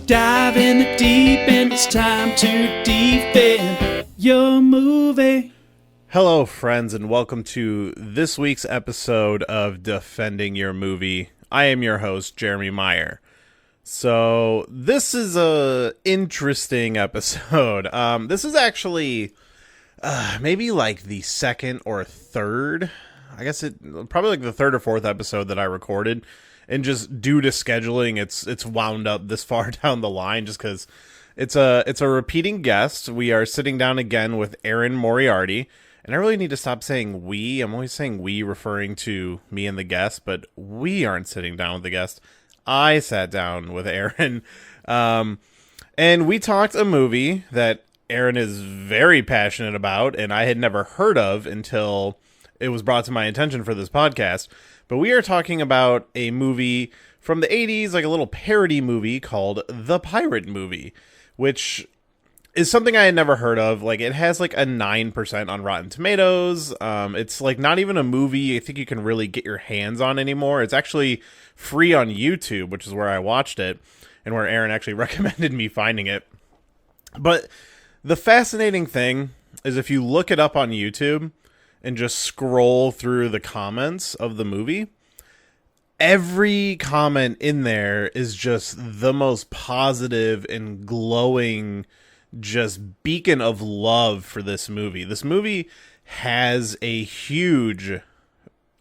Dive in the deep end, it's time to defend your movie. Hello, friends, and welcome to this week's episode of Defending Your Movie. I am your host, Jeremy Meyer. So, this is a interesting episode. This is actually maybe like the second or third, I guess probably like the third or fourth episode that I recorded. And just due to scheduling, it's wound up this far down the line just because it's a repeating guest. We are sitting down again with Aerin Moriarty. And I really need to stop saying we. I'm always saying we, referring to me and the guest, but we aren't sitting down with the guest. I sat down with Aerin. And we talked a movie that Aerin is very passionate about and I had never heard of until it was brought to my attention for this podcast. But we are talking about a movie from the 80s, like a little parody movie called The Pirate Movie, which is something I had never heard of. Like, it has like a 9% on Rotten Tomatoes. It's like not even a movie I think you can really get your hands on anymore. It's actually free on YouTube, which is where I watched it and where Aerin actually recommended me finding it. But the fascinating thing is if you look it up on YouTube and just scroll through the comments of the movie, every comment in there is just the most positive and glowing just beacon of love for this movie. This movie has a huge,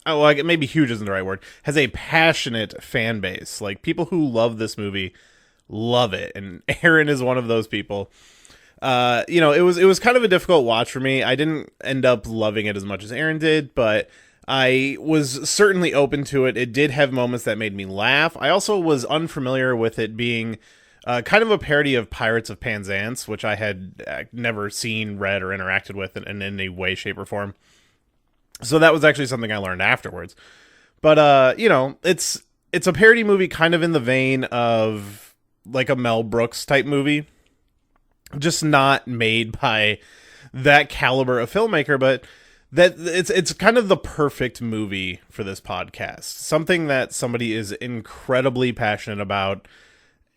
maybe huge isn't the right word, has a passionate fan base. Like, people who love this movie love it, and Aerin is one of those people. It was kind of a difficult watch for me. I didn't end up loving it as much as Aerin did, but I was certainly open to it. It did have moments that made me laugh. I also was unfamiliar with it being kind of a parody of Pirates of Penzance, which I had never seen, read, or interacted with in any way, shape, or form. So that was actually something I learned afterwards. But, it's a parody movie kind of in the vein of like a Mel Brooks type movie. Just not made by that caliber of filmmaker, but that it's kind of the perfect movie for this podcast. Something that somebody is incredibly passionate about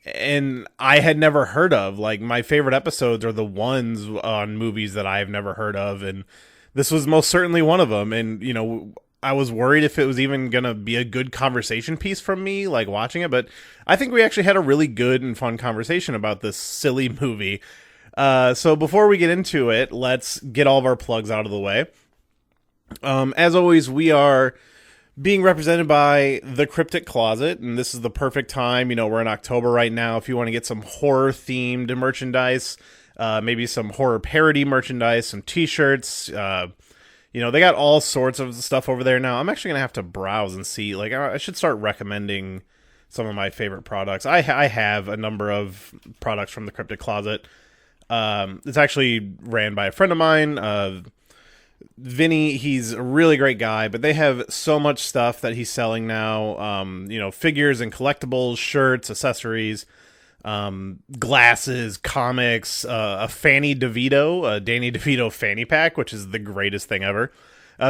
and I had never heard of. Like, my favorite episodes are the ones on movies that I've never heard of, and this was most certainly one of them. And, I was worried if it was even going to be a good conversation piece from me, like, watching it, but I think we actually had a really good and fun conversation about this silly movie. So before we get into it, let's get all of our plugs out of the way. As always, we are being represented by The Cryptic Closet, and this is the perfect time. We're in October right now. If you want to get some horror-themed merchandise, maybe some horror parody merchandise, some t-shirts, they got all sorts of stuff over there now. I'm actually going to have to browse and see. Like, I should start recommending some of my favorite products. I have a number of products from The Cryptic Closet. It's actually ran by a friend of mine, Vinny. He's a really great guy, but they have so much stuff that he's selling now. Figures and collectibles, shirts, accessories, glasses, comics, a Fanny DeVito, a Danny DeVito fanny pack, which is the greatest thing ever.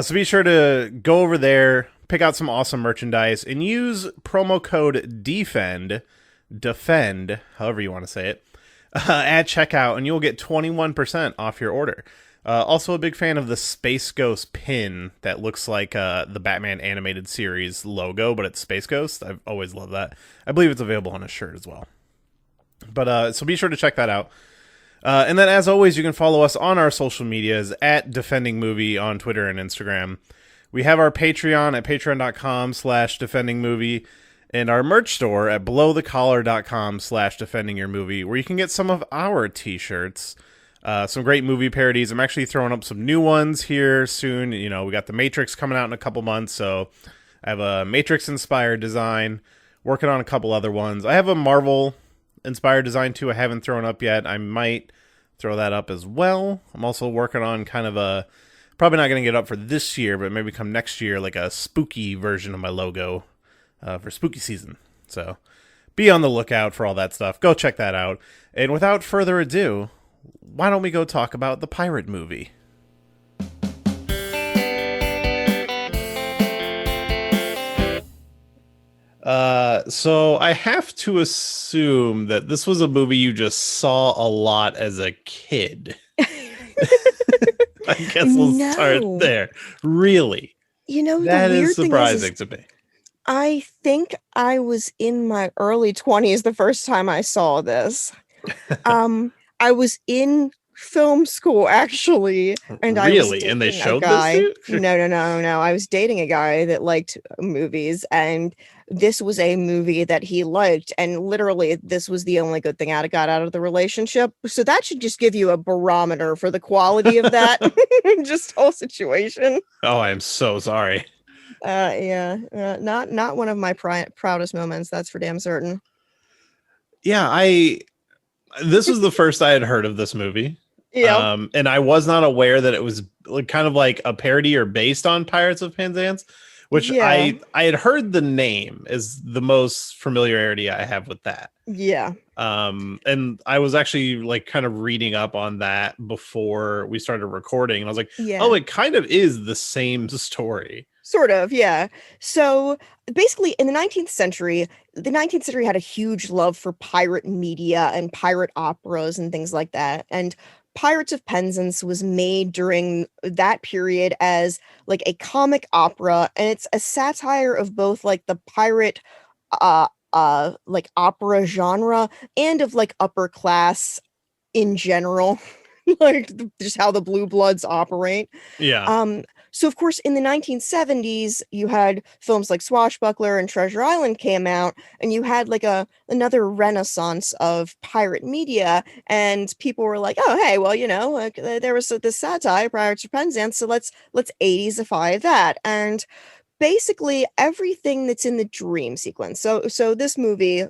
So be sure to go over there, pick out some awesome merchandise, and use promo code DEFEND, however you want to say it, at checkout, and you'll get 21% off your order. Also a big fan of the Space Ghost pin that looks like the Batman animated series logo, but it's Space Ghost. I've always loved that. I believe it's available on a shirt as well. But so be sure to check that out. And then, as always, you can follow us on our social medias at Defending Movie on Twitter and Instagram. We have our Patreon at patreon.com/defendingmovie and our merch store at belowthecollar.com/defendingyourmovie, where you can get some of our t-shirts, some great movie parodies. I'm actually throwing up some new ones here soon. We got The Matrix coming out in a couple months, so I have a Matrix-inspired design, working on a couple other ones. I have a Marvel-inspired design, too, I haven't thrown up yet. I might throw that up as well. I'm also working on kind of probably not going to get up for this year, but maybe come next year, like a spooky version of my logo for spooky season. So be on the lookout for all that stuff. Go check that out. And without further ado, why don't we go talk about The Pirate Movie? So I have to assume that this was a movie you just saw a lot as a kid. I guess we'll start No. there. Really? The That is weird thing is surprising to me. I think I was in my early 20s the first time I saw this. I was in film school actually, and I was Really? And they dating a showed this to guy. you? No, no, no, no. I was dating a guy that liked movies, and this was a movie that he liked, and literally this was the only good thing I got out of the relationship. So that should just give you a barometer for the quality of that just whole situation. Oh, I am so sorry. Yeah, not one of my proudest moments, that's for damn certain. Yeah, this was the first I had heard of this movie. Yeah. And I was not aware that it was kind of like a parody or based on Pirates of Penzance, which Yeah. I had heard the name is the most familiarity I have with that. Yeah. And I was actually like kind of reading up on that before we started recording, and I was like, Yeah. oh, it kind of is the same story. Sort of, yeah. So basically, in the 19th century had a huge love for pirate media and pirate operas and things like that. And Pirates of Penzance was made during that period as like a comic opera, and it's a satire of both like the pirate like opera genre and of like upper class in general. Like just how the blue bloods operate. Yeah. So of course in the 1970s you had films like Swashbuckler and Treasure Island came out, and you had like another renaissance of pirate media, and people were like, oh hey, well like, there was this satire, Pirates of Penzance, so let's 80s-ify that. And basically everything that's in the dream sequence. So this movie,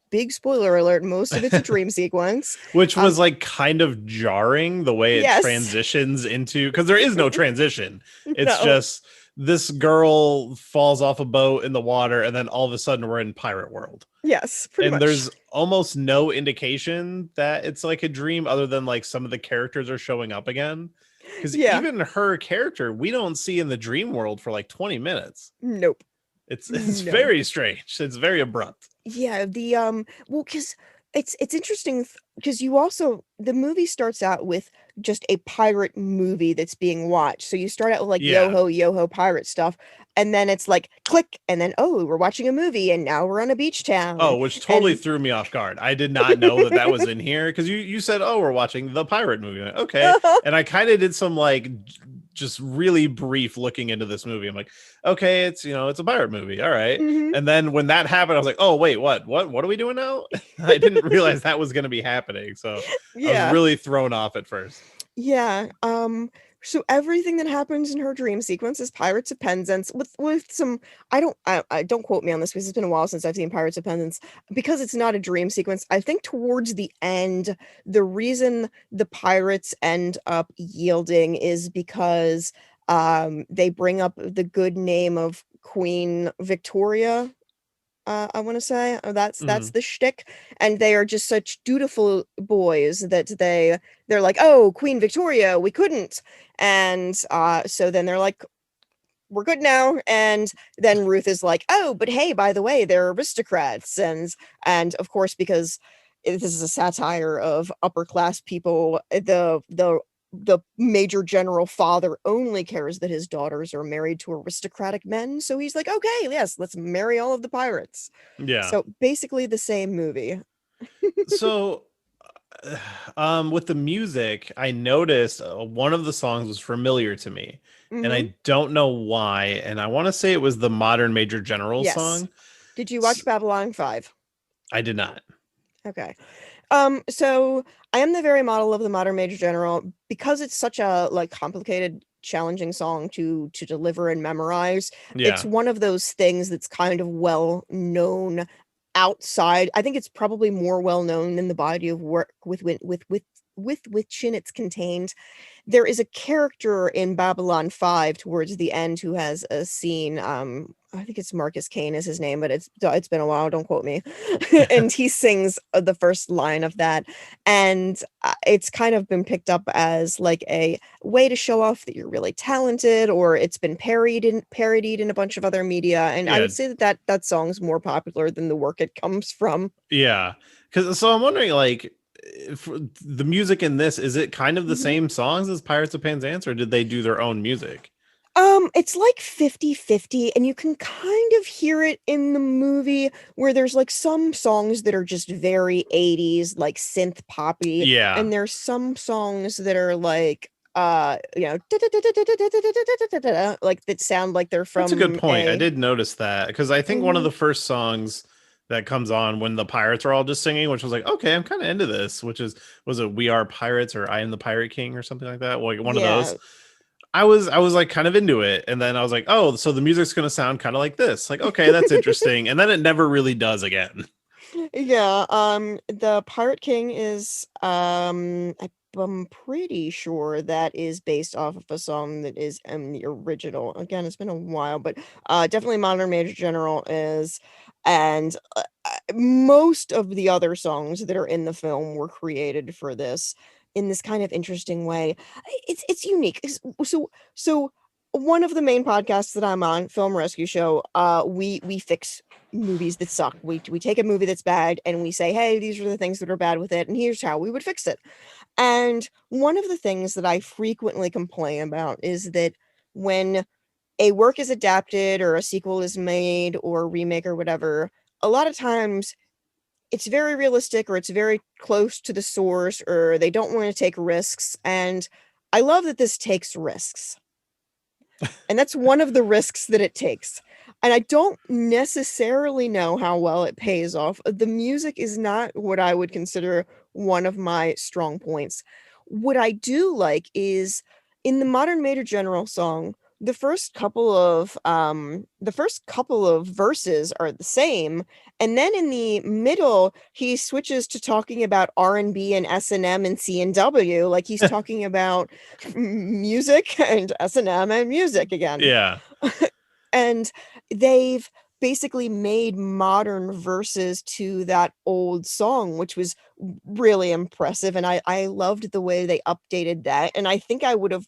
big spoiler alert, most of it's a dream sequence. Which was like kind of jarring the way it Yes. transitions into, because there is no transition. It's No. just this girl falls off a boat in the water, and then all of a sudden we're in pirate world. Yes, pretty And much. there's almost no indication that it's like a dream, other than like some of the characters are showing up again. Because even her character, we don't see in the dream world for like 20 minutes. Nope. It's very strange. It's very abrupt. Yeah, well, because it's interesting because the movie starts out with just a pirate movie that's being watched. So you start out with like yo-ho pirate stuff, and then it's like click, and then oh, we're watching a movie, and now we're on a beach town. Oh, which totally threw me off guard. I did not know that was in here, because you said, oh, we're watching the pirate movie. Like, okay. And I kind of did some like just really brief looking into this movie. I'm like, okay, it's it's a pirate movie. All right. Mm-hmm. And then when that happened, I was like, oh wait, what are we doing now? I didn't realize that was going to be happening. So I was really thrown off at first. Yeah. So everything that happens in her dream sequence is Pirates of Penzance with some, I don't quote me on this because it's been a while since I've seen Pirates of Penzance, because it's not a dream sequence. I think towards the end, the reason the pirates end up yielding is because they bring up the good name of Queen Victoria. I want to say that's the shtick, and they are just such dutiful boys that they're like, oh, Queen Victoria, we couldn't, and so then they're like, we're good now. And then Ruth is like, oh, but hey, by the way, they're aristocrats, and of course, because this is a satire of upper class people, the major general father only cares that his daughters are married to aristocratic men. So he's like, okay, yes, let's marry all of the pirates. Yeah. So basically the same movie. So with the music, I noticed one of the songs was familiar to me, and I don't know why. And I want to say it was the Modern Major General song. Did you watch Babylon 5? I did not. Okay. So I am the very model of the Modern Major General, because it's such a like complicated, challenging song to deliver and memorize. It's one of those things that's kind of well known outside. I think it's probably more well known than the body of work with with which it's contained. There is a character in Babylon 5 towards the end who has a scene, I think it's Marcus Kane is his name, but it's been a while, don't quote me. And he sings the first line of that, and it's kind of been picked up as like a way to show off that you're really talented, or it's been parodied in a bunch of other media, and I Yeah. would say that song's more popular than the work it comes from. Yeah. So I'm wondering, like, if the music in this, is it kind of the same songs as Pirates of Penzance, or did they do their own music? It's like 50-50, and you can kind of hear it in the movie where there's like some songs that are just very 80s, like synth poppy, Yeah. and there's some songs that are like like that sound like they're from That's a good point. I did notice that, because I think one of the first songs that comes on when the pirates are all just singing, which was like, okay, I'm kind of into this, was it We Are Pirates or I Am the Pirate King or something like that? Like one of those. I was like kind of into it, and then I was like, oh, so the music's gonna sound kind of like this. Like, okay, that's interesting. And then it never really does again. Yeah, the Pirate King is I'm pretty sure that is based off of a song that is the original. Again, it's been a while, but definitely Modern Major General is, and most of the other songs that are in the film were created for this in this kind of interesting way. It's unique. So one of the main podcasts that I'm on, Film Rescue Show, we fix movies that suck. We take a movie that's bad and we say, hey, these are the things that are bad with it, and here's how we would fix it. And one of the things that I frequently complain about is that when a work is adapted or a sequel is made or a remake or whatever, a lot of times it's very realistic or it's very close to the source, or they don't want to take risks. And I love that this takes risks. And that's one of the risks that it takes. And I don't necessarily know how well it pays off. The music is not what I would consider one of my strong points. What I do like is in the Modern Major General song, the first couple of verses are the same, and then in the middle he switches to talking about R&B and S&M and C&W, like he's talking about music and S&M and music again. Yeah. And they've basically made modern verses to that old song, which was really impressive, and I loved the way they updated that, and I think I would have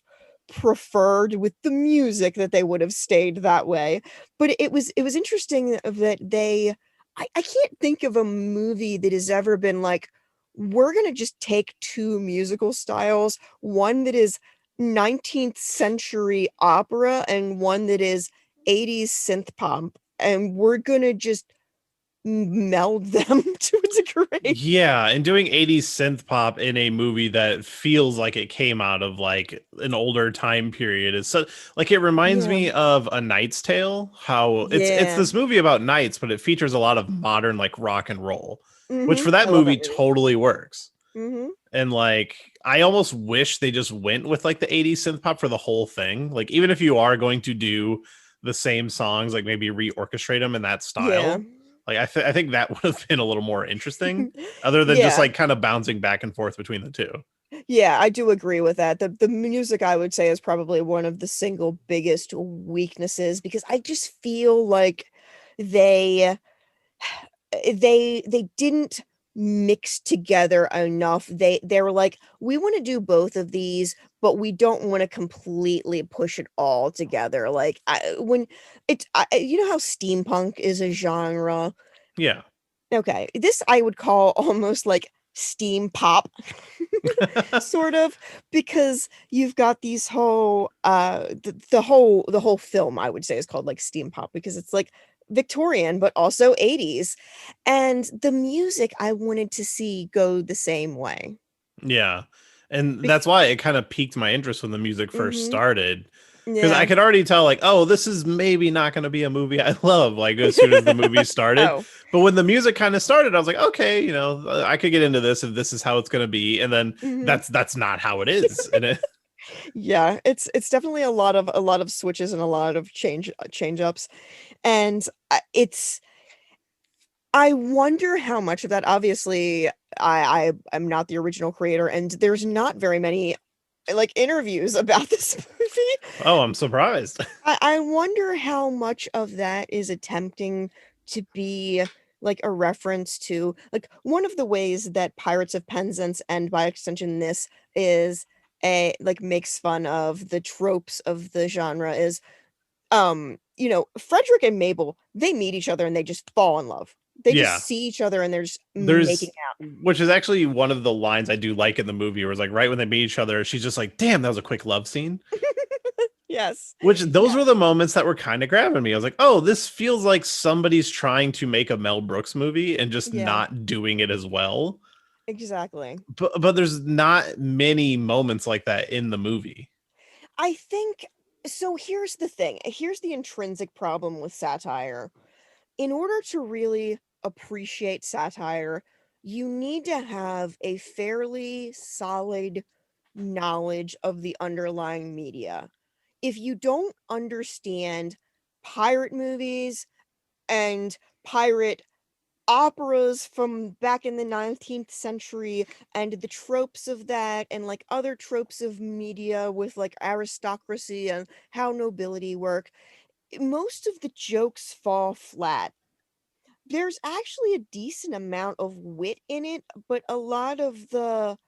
preferred with the music that they would have stayed that way. But it was interesting that I can't think of a movie that has ever been like, we're gonna just take two musical styles, one that is 19th century opera and one that is 80s synth pop, and we're gonna just meld them to a degree. Yeah, and doing 80s synth pop in a movie that feels like it came out of like an older time period is so, like, it reminds me of A Knight's Tale, how it's this movie about knights, but it features a lot of modern like rock and roll, which for that I love movie that movie. totally works. Mm-hmm. And like, I almost wish they just went with like the 80s synth pop for the whole thing. Like, even if you are going to do the same songs, like maybe reorchestrate them in that style. Like, I think that would have been a little more interesting, other than just like kind of bouncing back and forth between the two. Yeah, I do agree with that. The music, I would say, is probably one of the single biggest weaknesses, because I just feel like they didn't mix together enough. They were like, we want to do both of these, but we don't want to completely push it all together. Like, you know how steampunk is a genre? Yeah. Okay, this I would call almost like steam pop, sort of, because you've got these whole the whole film, I would say, is called like steam pop because it's like Victorian but also 80s, and the music I wanted to see go the same way. Yeah. And that's why it kind of piqued my interest when the music first started. Because I Yeah. could already tell, like, oh, this is maybe not going to be a movie I love, like, as soon as the movie started. Oh. But when the music kind of started, I was like, okay, you know, I could get into this if this is how it's going to be. And then that's not how it is. And Yeah, it's definitely a lot of switches and a lot of change ups, and I wonder how much of that, obviously, I am not the original creator, and there's not very many like interviews about this movie. Oh, I'm surprised. I wonder how much of that is attempting to be like a reference to like one of the ways that Pirates of Penzance and by extension this is a like makes fun of the tropes of the genre is Frederick and Mabel, they meet each other and they just fall in love. They Yeah. just see each other and they're just making There's out. which is actually one of the lines I do like in the movie, where it's like right when they meet each other, she's just like, "Damn, that was a quick love scene." Yes. Which those Yeah. were the moments that were kind of grabbing me. I was like, "Oh, this feels like somebody's trying to make a Mel Brooks movie and just Yeah, not doing it as well." exactly. But there's not many moments like that in the movie. I think so. Here's the thing. Here's the intrinsic problem with satire. In order to really appreciate satire, you need to have a fairly solid knowledge of the underlying media. If you don't understand pirate movies and pirate operas from back in the 19th century and the tropes of that and like other tropes of media with like aristocracy and how nobility work, most of the jokes fall flat. There's actually a decent amount of wit in it, but a lot of the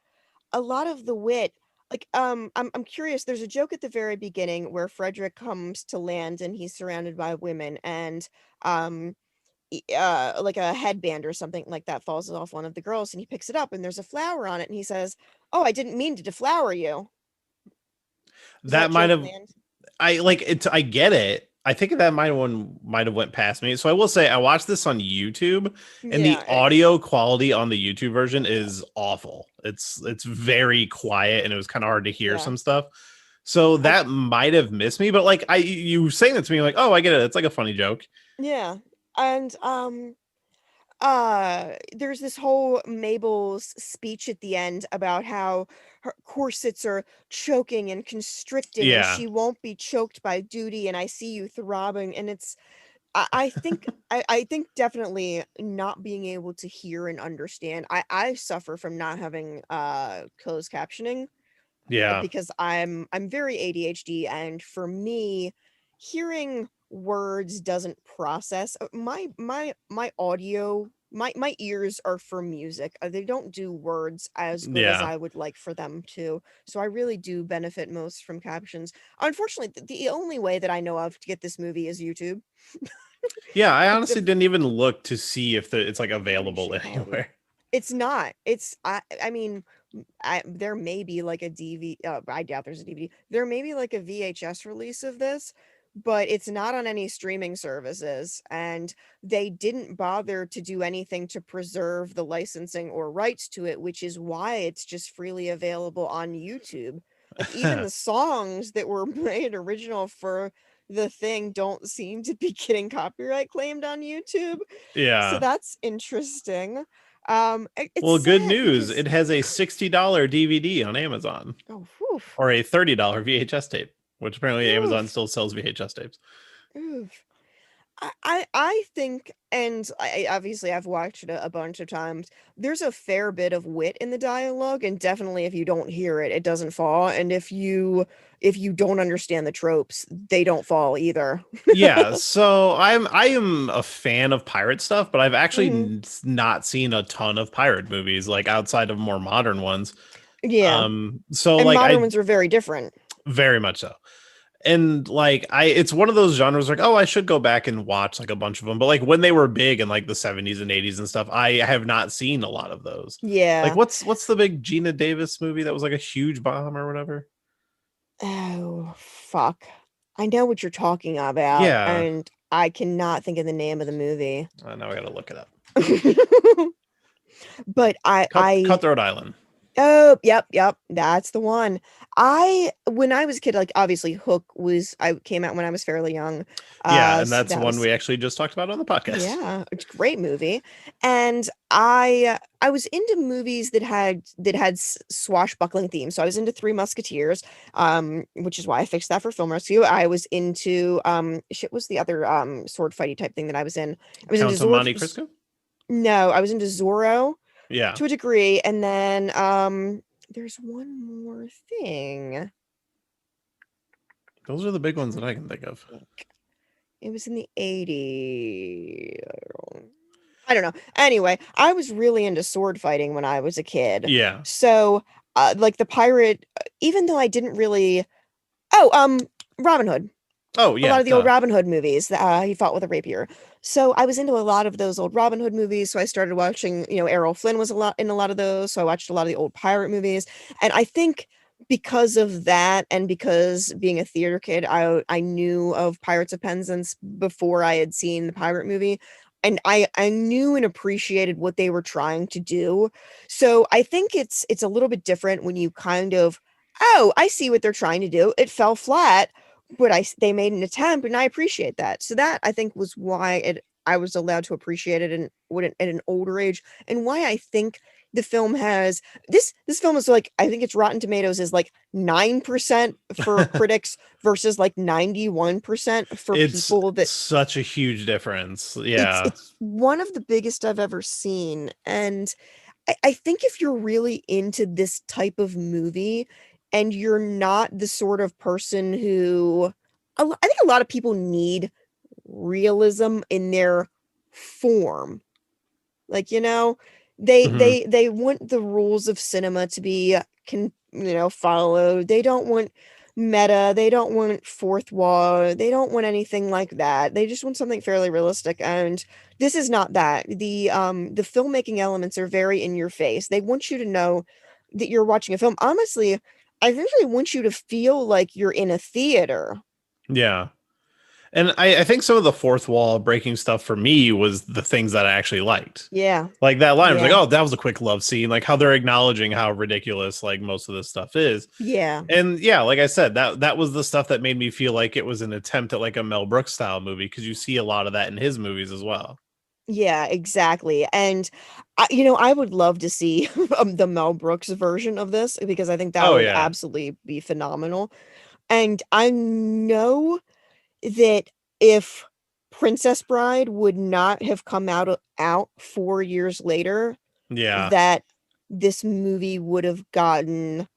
wit, like I'm curious, there's a joke at the very beginning where Frederick comes to land and he's surrounded by women and um like a headband or something like that falls off one of the girls and he picks it up and there's a flower on it and he says, "Oh, I didn't mean to deflower you." Does That that might joke have land? I like it. I get it. I think that might have went past me. So I will say I watched this on YouTube, and the Yeah, it's audio quality on the YouTube version is awful. It's very quiet, and it was kind of hard to hear yeah. some stuff. So I that might have missed me. But like you saying that to me, like, oh, I get it. It's like a funny joke. yeah. And there's this whole Mabel's speech at the end about how her corsets are choking and constricting and Yeah, she won't be choked by duty and I see you throbbing and it's I think definitely not being able to hear and understand. I suffer from not having closed captioning yeah, because I'm very ADHD and for me hearing words doesn't process my audio my ears are for music. They don't do words as good as yeah, I would like for them to. So I really do benefit most from captions. Unfortunately, the only way that I know of to get this movie is YouTube. yeah. I It's honestly a didn't even look to see if it's like very available shit quality. anywhere. It's not. It's I mean, there may be like a DVD. I doubt there's a DVD. There may be like a VHS release of this, but it's not on any streaming services, and they didn't bother to do anything to preserve the licensing or rights to it, which is why it's just freely available on YouTube. Like even the songs that were made original for the thing don't seem to be getting copyright claimed on YouTube. So Yeah. that's interesting. It's Well, good sad news. because It has a $60 DVD on Amazon, oh, whew, or a $30 VHS tape, which apparently Amazon oof, still sells VHS tapes. oof. I think, and obviously I've watched it a bunch of times. There's a fair bit of wit in the dialogue, and definitely if you don't hear it, it doesn't fall. And if you don't understand the tropes, they don't fall either. Yeah, so I am a fan of pirate stuff, but I've actually Mhm. not seen a ton of pirate movies like outside of more modern ones. Yeah, So and like modern I ones are very different. very much so. And like it's one of those genres like, oh, I should go back and watch like a bunch of them. But like when they were big in like the 70s and 80s and stuff, I have not seen a lot of those. Like Yeah. what's the big Gina Davis movie that was like a huge bomb or whatever? Oh, fuck. I know what you're talking about, Yeah. and I cannot think of the name of the movie. Now I gotta look it up. But I Cutthroat Island. oh, yep, that's the one. When I was a kid, like, obviously, Hook I came out when I was fairly young, Yeah, and so that's that one was we actually just talked about on the podcast. yeah, it's a great movie, and I was into movies that had swashbuckling themes, so I was into Three Musketeers, which is why I fixed that for Film Rescue. I was into, shit, was the other, sword fighty type thing that I was in? I was into Count of Monte Cristo? No, I was into Zorro Yeah. to a degree, and then there's one more thing. Those are the big ones that I can think of. It was in the 80s. I don't know. Anyway, I was really into sword fighting when I was a kid. Yeah. So, like the pirate, even though I didn't really. Oh, Robin Hood. Oh, A yeah. lot of the old Duh. Robin Hood movies. He fought with a rapier. So I was into a lot of those old Robin Hood movies. So I started watching. Errol Flynn was in a lot of those. So I watched a lot of the old pirate movies, and I think because of that, and because being a theater kid, I knew of Pirates of Penzance before I had seen the pirate movie. And I knew and appreciated what they were trying to do. So I think it's a little bit different when you kind of, oh, I see what they're trying to do. It fell flat, but they made an attempt, and I appreciate that. So that, I think, was why I was allowed to appreciate it at an older age, and why I think the film has this film is like, I think its Rotten Tomatoes is like 9% for critics versus like 91% for It's people that. such a huge difference. it's Yeah. it's one of the biggest I've ever seen, and I think if you're really into this type of movie and you're not the sort of person who, I think a lot of people need realism in their form. Like, Hmm. they want the rules of cinema to be followed. They don't want meta, they don't want fourth wall, they don't want anything like that. They just want something fairly realistic, and this is not that. The filmmaking elements are very in your face. They want you to know that you're watching a film. Honestly, I think they want you to feel like you're in a theater. Yeah. And I think some of the fourth wall breaking stuff for me was the things that I actually liked. Yeah. Like that line was like, Yeah. oh, that was a quick love scene. Like how they're acknowledging how ridiculous like most of this stuff is. Yeah. And yeah, like I said, that was the stuff that made me feel like it was an attempt at like a Mel Brooks style movie, because you see a lot of that in his movies as well. Yeah, exactly. And I would love to see the Mel Brooks version of this, because I think that Oh would yeah. absolutely be phenomenal. And I know that if Princess Bride would not have come out 4 years later, Yeah. that this movie would have gotten,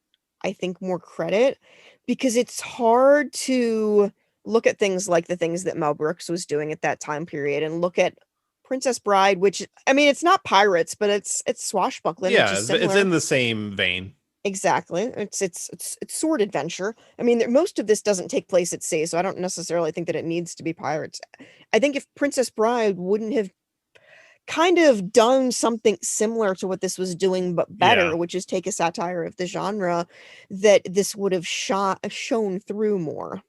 I think, more credit, because it's hard to look at things like the things that Mel Brooks was doing at that time period and look at Princess Bride, which, I mean, it's not pirates, but it's swashbuckling, which Yeah, is it's similar. in the same vein. Exactly. It's sword adventure. I mean, most of this doesn't take place at sea, so I don't necessarily think that it needs to be pirates. I think if Princess Bride wouldn't have kind of done something similar to what this was doing, but Yeah. better, which is take a satire of the genre, that this would have shown through more.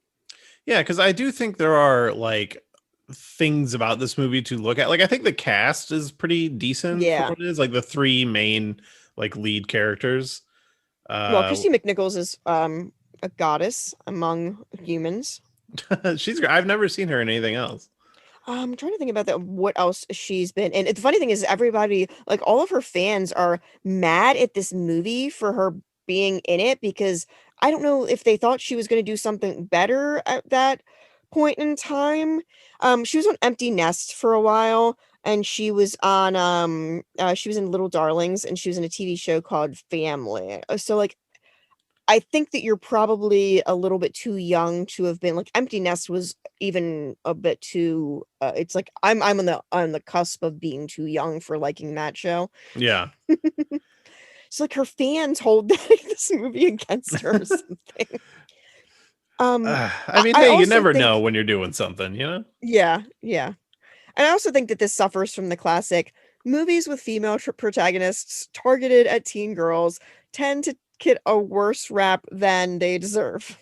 Yeah, because I do think there are like things about this movie to look at. Like I think the cast is pretty decent for Yeah. what it is. Like the three main like lead characters. Well, Uh Christy McNichols is a goddess among humans. she's great. I've never seen her in anything else. I'm trying to think about that. What else she's been, and the funny thing is, everybody, like all of her fans, are mad at this movie for her being in it, because I don't know if they thought she was going to do something better at that point in time. She was on Empty Nest for a while, and she was in Little Darlings, and she was in a TV show called Family. So like, I think that you're probably a little bit too young to have been, like, Empty Nest was even a bit too, it's like I'm on the cusp of being too young for liking that show. Yeah. So like her fans hold this movie against her or something. I mean, I hey, you also never know think, when you're doing something, you know? yeah, yeah. And I also think that this suffers from the classic movies with female protagonists targeted at teen girls tend to get a worse rap than they deserve.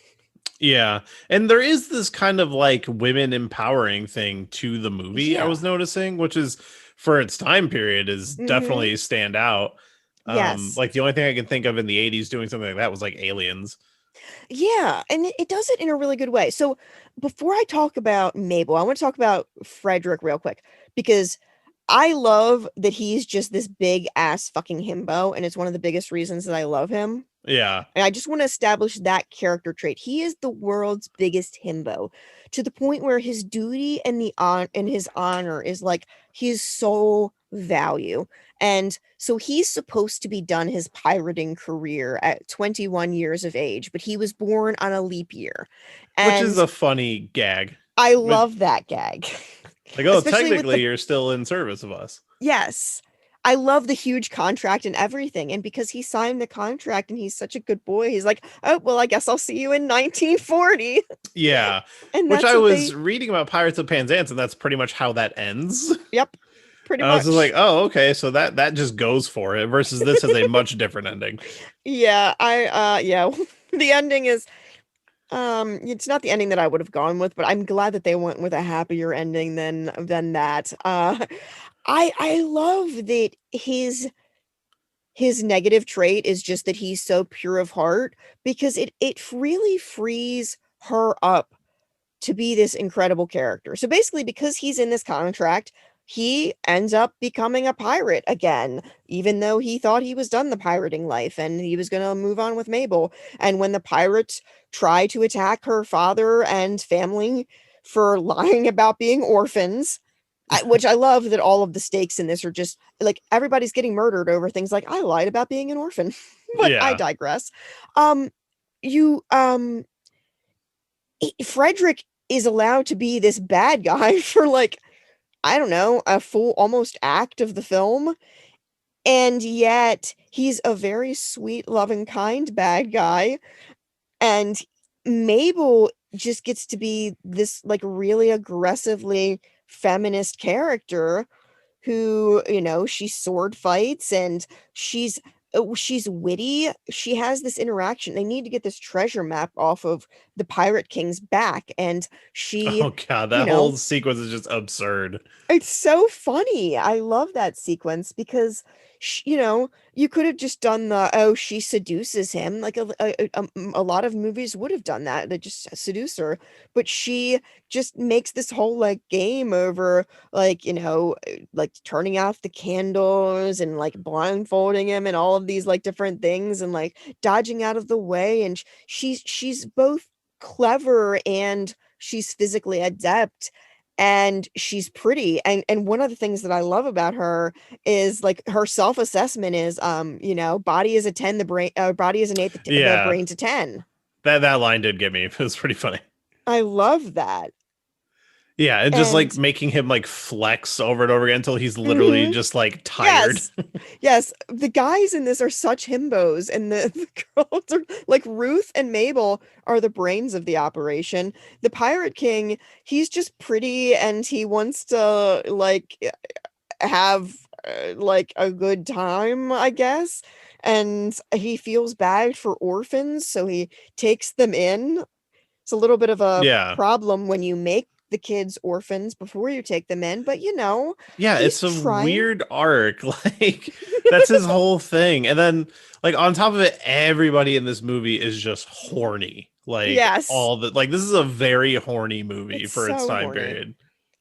Yeah. And there is this kind of like women empowering thing to the movie I was Yeah. noticing, which is for its time period is Mm-hmm. definitely stand out. Yes. Like the only thing I can think of in the 80s doing something like that was like Aliens. Yeah, and it does it in a really good way. So before I talk about Mabel, I want to talk about Frederick real quick, because I love that he's just this big ass fucking himbo, and it's one of the biggest reasons that I love him. Yeah. And I just want to establish that character trait. He is the world's biggest himbo, to the point where his duty and his honor is like his sole value. And so he's supposed to be done his pirating career at 21 years of age, but he was born on a leap year. Which is And a funny gag. I love that gag. Like, oh, Especially with technically you're still in service of us. yes. I love the huge contract and everything. And because he signed the contract and he's such a good boy, he's like, oh, well, I guess I'll see you in 1940. Yeah. And Which that's I what was they, reading about Pirates of Penzance, and that's pretty much how that ends. yep, pretty I was much. just like, oh, okay, so that just goes for it, versus this has a much different ending. Yeah, yeah. The ending is it's not the ending that I would have gone with, but I'm glad that they went with a happier ending than that. I love that his negative trait is just that he's so pure of heart, because it really frees her up to be this incredible character. So basically, because he's in this contract, he ends up becoming a pirate again, even though he thought he was done the pirating life and he was going to move on with Mabel. And when the pirates try to attack her father and family for lying about being orphans, which I love that all of the stakes in this are just like everybody's getting murdered over things like I lied about being an orphan. But I Yeah. digress. You Frederick is allowed to be this bad guy for like, I don't know, a full almost act of the film. And yet he's a very sweet, loving, kind bad guy. And Mabel just gets to be this like really aggressively feminist character who, she sword fights and she's witty. She has this interaction. They need to get this treasure map off of the Pirate King's back, and she, Oh god, you that know, whole sequence is just absurd. it's so funny. I love that sequence because, you could have just done oh, she seduces him. Like a lot of movies would have done that. They just seduce her. But she just makes this whole like game over, like, like turning off the candles and like blindfolding him and all of these like different things and like dodging out of the way. And she's both clever and she's physically adept and she's pretty. And one of the things that I love about her is like her self-assessment is body is a 10, the brain body is an 8, the Yeah. brain's a 10. That line did get me. It was pretty funny. I love that. Yeah, and just like And making him like flex over and over again until he's literally mhm, just like tired. yes. Yes, the guys in this are such himbos, and the girls are like Ruth and Mabel are the brains of the operation. The Pirate King, he's just pretty and he wants to like have like a good time, I guess. And he feels bad for orphans, so he takes them in. It's a little bit of a Yeah. problem when you make the kids orphans before you take them in, but Yeah, he's it's a trying. weird arc. Like, that's his whole thing. And then, like, on top of it, everybody in this movie is just horny. Like, Yes, all the, like, this is a very horny movie it's for its so time horny. period.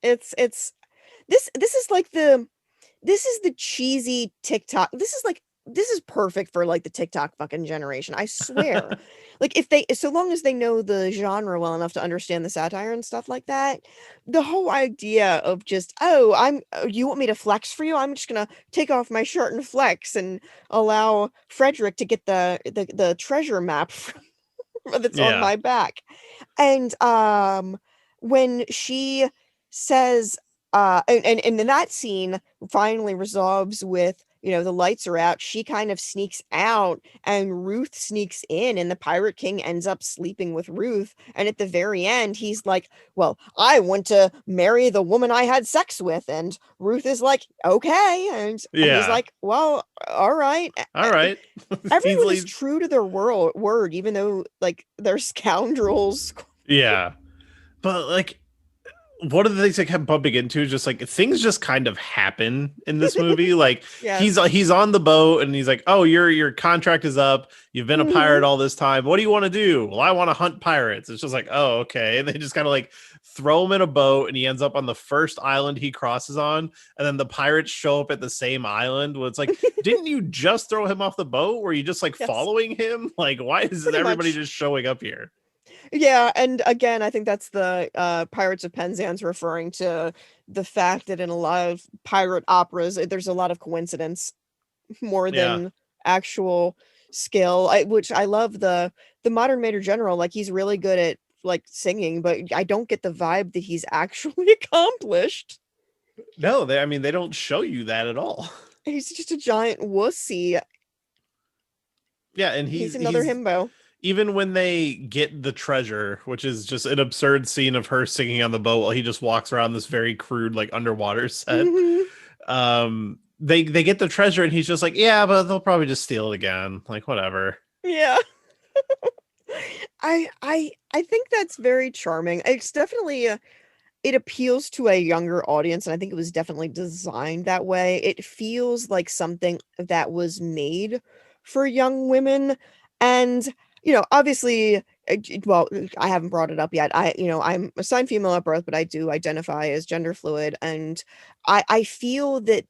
It's this is like this is the cheesy TikTok. This is perfect for like the TikTok fucking generation. I swear. Like if they so long as they know the genre well enough to understand the satire and stuff like that, the whole idea of just, oh, you want me to flex for you? I'm just gonna take off my shirt and flex and allow Frederick to get the treasure map that's on Yeah. my back. And when she says and then that scene finally resolves with, the lights are out, she kind of sneaks out and Ruth sneaks in and the Pirate King ends up sleeping with Ruth, and at the very end he's like, well, I want to marry the woman I had sex with, and Ruth is like, okay, and he's Yeah. like, well, all right. All right. He's Everyone is like, true to their word, even though like they're scoundrels. yeah. But, like, one of the things I kept bumping into is just like things just kind of happen in this movie. Like Yes. he's on the boat and he's like, "Oh, your contract is up. You've been a pirate Mhm. all this time. What do you want to do?" "Well, I want to hunt pirates." It's just like, "Oh, okay." And they just kind of like throw him in a boat and he ends up on the first island he crosses on, and then the pirates show up at the same island. Well, it's like, didn't you just throw him off the boat? Were you just like Yes, following him? Like, why is pretty everybody much. just showing up here? Yeah, and again, I think that's the Pirates of Penzance referring to the fact that in a lot of pirate operas, there's a lot of coincidence more Yeah. than actual skill. Which I love the modern Major General. Like he's really good at like singing, but I don't get the vibe that he's actually accomplished. No, I mean, they don't show you that at all. He's just a giant wussy. Yeah, and He's he's another he's himbo. even when they get the treasure, which is just an absurd scene of her singing on the boat while he just walks around this very crude like underwater set. They get the treasure and he's just like, yeah, but they'll probably just steal it again. Like whatever. Yeah. I think that's very charming. It's definitely it appeals to a younger audience, and I think it was definitely designed that way. It feels like something that was made for young women, and obviously, well, I haven't brought it up yet. I'm assigned female at birth, but I do identify as gender fluid, and I feel that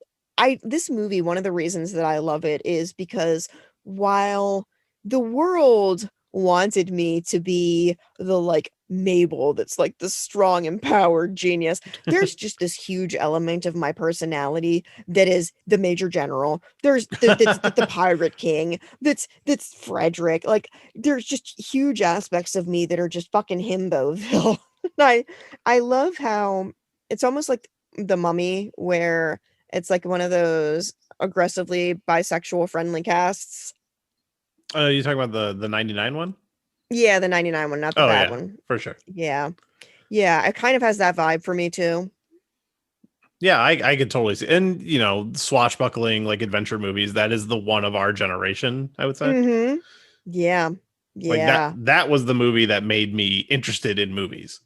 this movie, one of the reasons that I love it is because while the world wanted me to be the like Mabel that's like the strong empowered genius, there's just this huge element of my personality that is the Major General. There's the Pirate King, that's Frederick. Like there's just huge aspects of me that are just fucking himboville. I love how it's almost like the Mummy, where it's like one of those aggressively bisexual friendly casts. You talking about the 99 one? Yeah, the 99 one, not the Oh bad yeah, one. for sure. Yeah. Yeah, it kind of has that vibe for me too. Yeah, I could totally see. And swashbuckling like adventure movies, that is the one of our generation, I would say. Mhm. Yeah. Like that Yeah. that was the movie that made me interested in movies.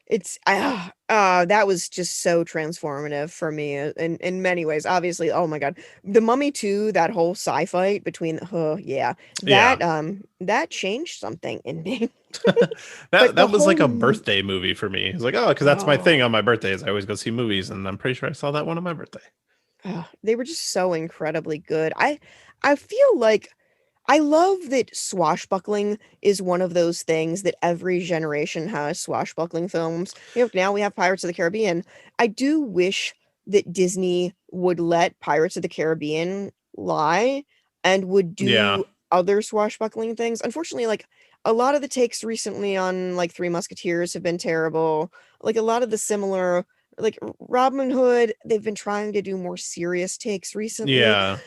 It's that was just so transformative for me in many ways. Obviously, oh my god. The Mummy 2, that whole sci-fight between yeah. Yeah. That changed something in me. that Like the that was like a whole birthday movie for me. It's like, oh, because that's my thing oh, on my birthdays. I always go see movies, and I'm pretty sure I saw that one on my birthday. they were just so incredibly good. I feel like I love that swashbuckling is one of those things that every generation has swashbuckling films. Now we have Pirates of the Caribbean. I do wish that Disney would let Pirates of the Caribbean lie and would Yeah. do other swashbuckling things. Unfortunately, like a lot of the takes recently on like Three Musketeers have been terrible. Like a lot of the similar like Robin Hood, they've been trying to do more serious takes recently. Yeah.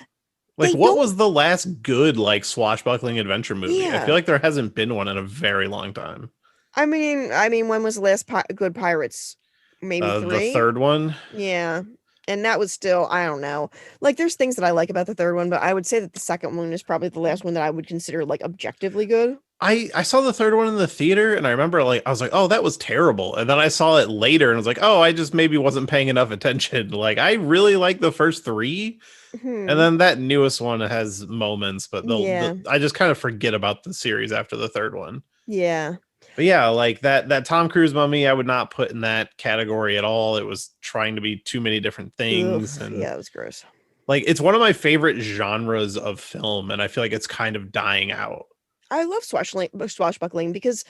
Like, They what don't was the last good like swashbuckling adventure movie? I feel yeah. like there hasn't been one in a very long time. I mean, when was the last good Pirates? Maybe The 3? third one. Yeah. And that was still, I don't know. Like, there's things that I like about the third one, but I would say that the second one is probably the last one that I would consider like objectively good. I saw the third one in the theater and I remember like I was like, oh, that was terrible. And then I saw it later and I was like, oh, I just maybe wasn't paying enough attention. Like I really like the first three. And Hmm. then that newest one has moments, but Yeah. I just kind of forget about the series after the third one. Yeah. But yeah, like that Tom Cruise Mummy, I would not put in that category at all. It was trying to be too many different Ugh. things, and Yeah, it was gross. like it's one of my favorite genres of film, and I feel like it's kind of dying out. I love swashbuckling because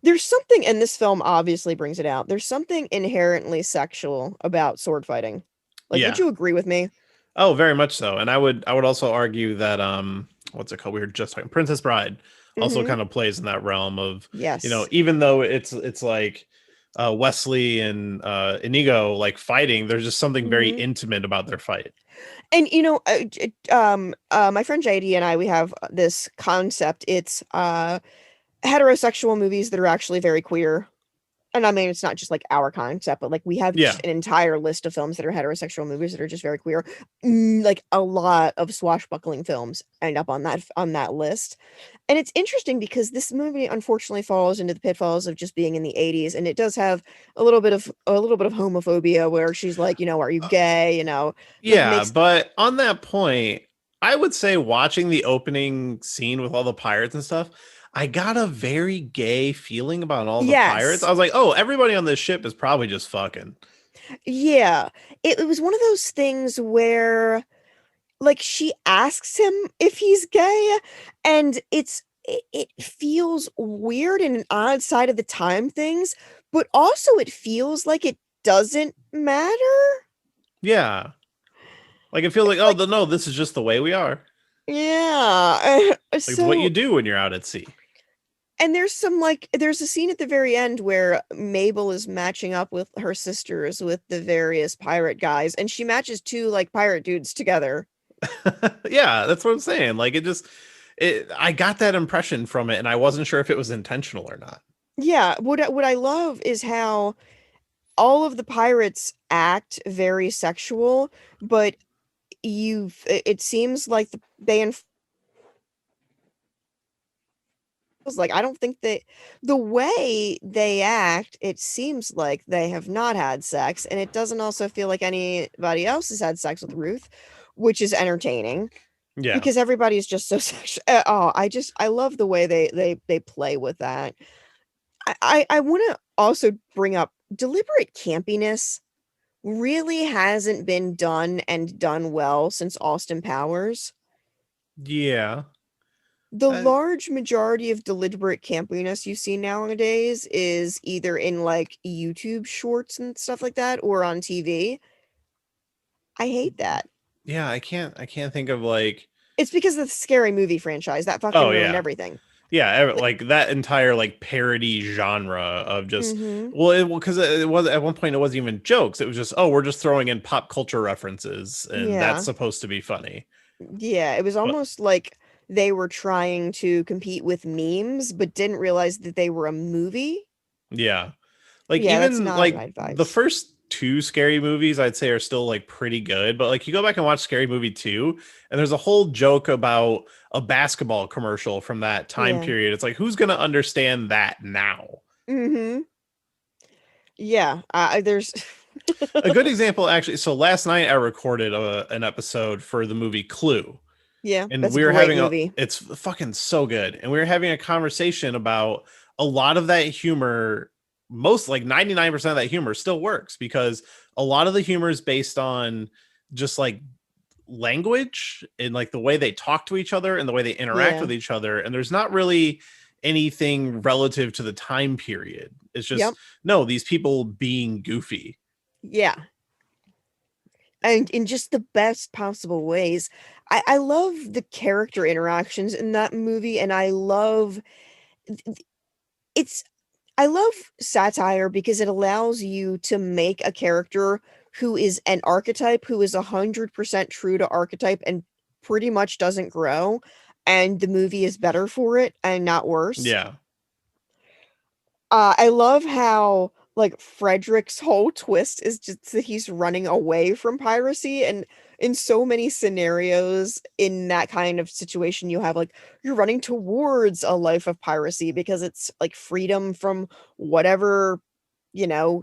there's something, and this film obviously brings it out. There's something inherently sexual about sword fighting. Like, would Yeah. you agree with me? Oh, very much so. And I would also argue that what's it called? We were just talking Princess Bride also Mm-hmm. kind of plays in that realm of, Yes. even though it's like Wesley and Inigo like fighting, there's just something very Mm-hmm. intimate about their fight. And my friend JD and I, we have this concept. It's heterosexual movies that are actually very queer. And I mean, it's not just like our concept, but like we have Yeah. just an entire list of films that are heterosexual movies that are just very queer. Like a lot of swashbuckling films end up on that list. And it's interesting because this movie unfortunately falls into the pitfalls of just being in the 80s, and it does have a little bit of homophobia where she's like, are you gay? Like Yeah, makes but on that point, I would say watching the opening scene with all the pirates and stuff, I got a very gay feeling about all the pirates. yes. I was like, oh, everybody on this ship is probably just fucking. Yeah. It was one of those things where like she asks him if he's gay, and it's it feels weird and an odd side of the time things, but also it feels like it doesn't matter. Yeah. Like, it feels like, It's oh, like, no, this is just the way we are. yeah. Like, it's what you So, do when you're out at sea. and there's a scene at the very end where Mabel is matching up with her sisters with the various pirate guys, and she matches two like pirate dudes together. Yeah, that's what I'm saying. Like, I got that impression from it, and I wasn't sure if it was intentional or not. Yeah, what I love is how all of the pirates act very sexual, but it seems like like I don't think the way they act, it seems like they have not had sex, and it doesn't also feel like anybody else has had sex with Ruth, which is entertaining Yeah. because everybody's just so sexual. Oh, I love the way they play with that. I want to also bring up deliberate campiness really hasn't been done and done well since Austin Powers. Yeah. The Uh, large majority of deliberate campiness you see nowadays is either in like YouTube shorts and stuff like that or on TV. I hate that. yeah, I can't think of like, It's because of the Scary Movie franchise that fucking oh ruined yeah. everything. Yeah, Like, like that entire like parody genre of just, mhm. well, because it was at one point, it wasn't even jokes. It was just, oh, we're just throwing in pop culture references, and that's Yeah. supposed to be funny. Yeah, it was But almost like they were trying to compete with memes but didn't realize that they were a movie. yeah, like Yeah, that's even not like right the vibes. first two scary movies, I'd say are still like pretty good. But like you go back and watch Scary Movie 2, and there's a whole joke about a basketball commercial from that time Yeah. period. It's like, who's gonna understand that now? Mhm. Yeah, there's A good example, actually. So last night I recorded an episode for the movie Clue, yeah, and that's a we were great having a. movie. It's fucking so good, and we were having a conversation about a lot of that humor. Most like 99% of that humor still works because a lot of the humor is based on just like language and like the way they talk to each other and the way they interact Yeah. with each other, and there's not really anything relative to the time period. It's just, Yep. no, these people being goofy. Yeah. And in just the best possible ways. I love the character interactions in that movie, and it's I love satire because it allows you to make a character who is an archetype, who is 100% true to archetype and pretty much doesn't grow, and the movie is better for it and not worse. Yeah. I love how like Frederick's whole twist is just that he's running away from piracy, and in so many scenarios in that kind of situation you have like you're running towards a life of piracy because it's like freedom from whatever, you know,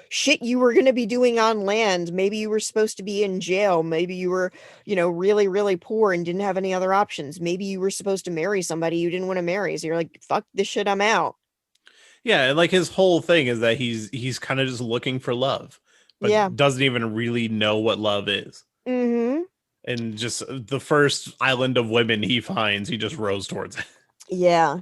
shit you were going to be doing on land. Maybe you were supposed to be in jail, maybe you were, really really poor and didn't have any other options. Maybe you were supposed to marry somebody you didn't want to marry. So you're like, fuck this shit, I'm out. Yeah, and like his whole thing is that he's kind of just looking for love, Yeah. but doesn't even really know what love is. Mhm. And just the first island of women he finds, he just rows towards it. Yeah.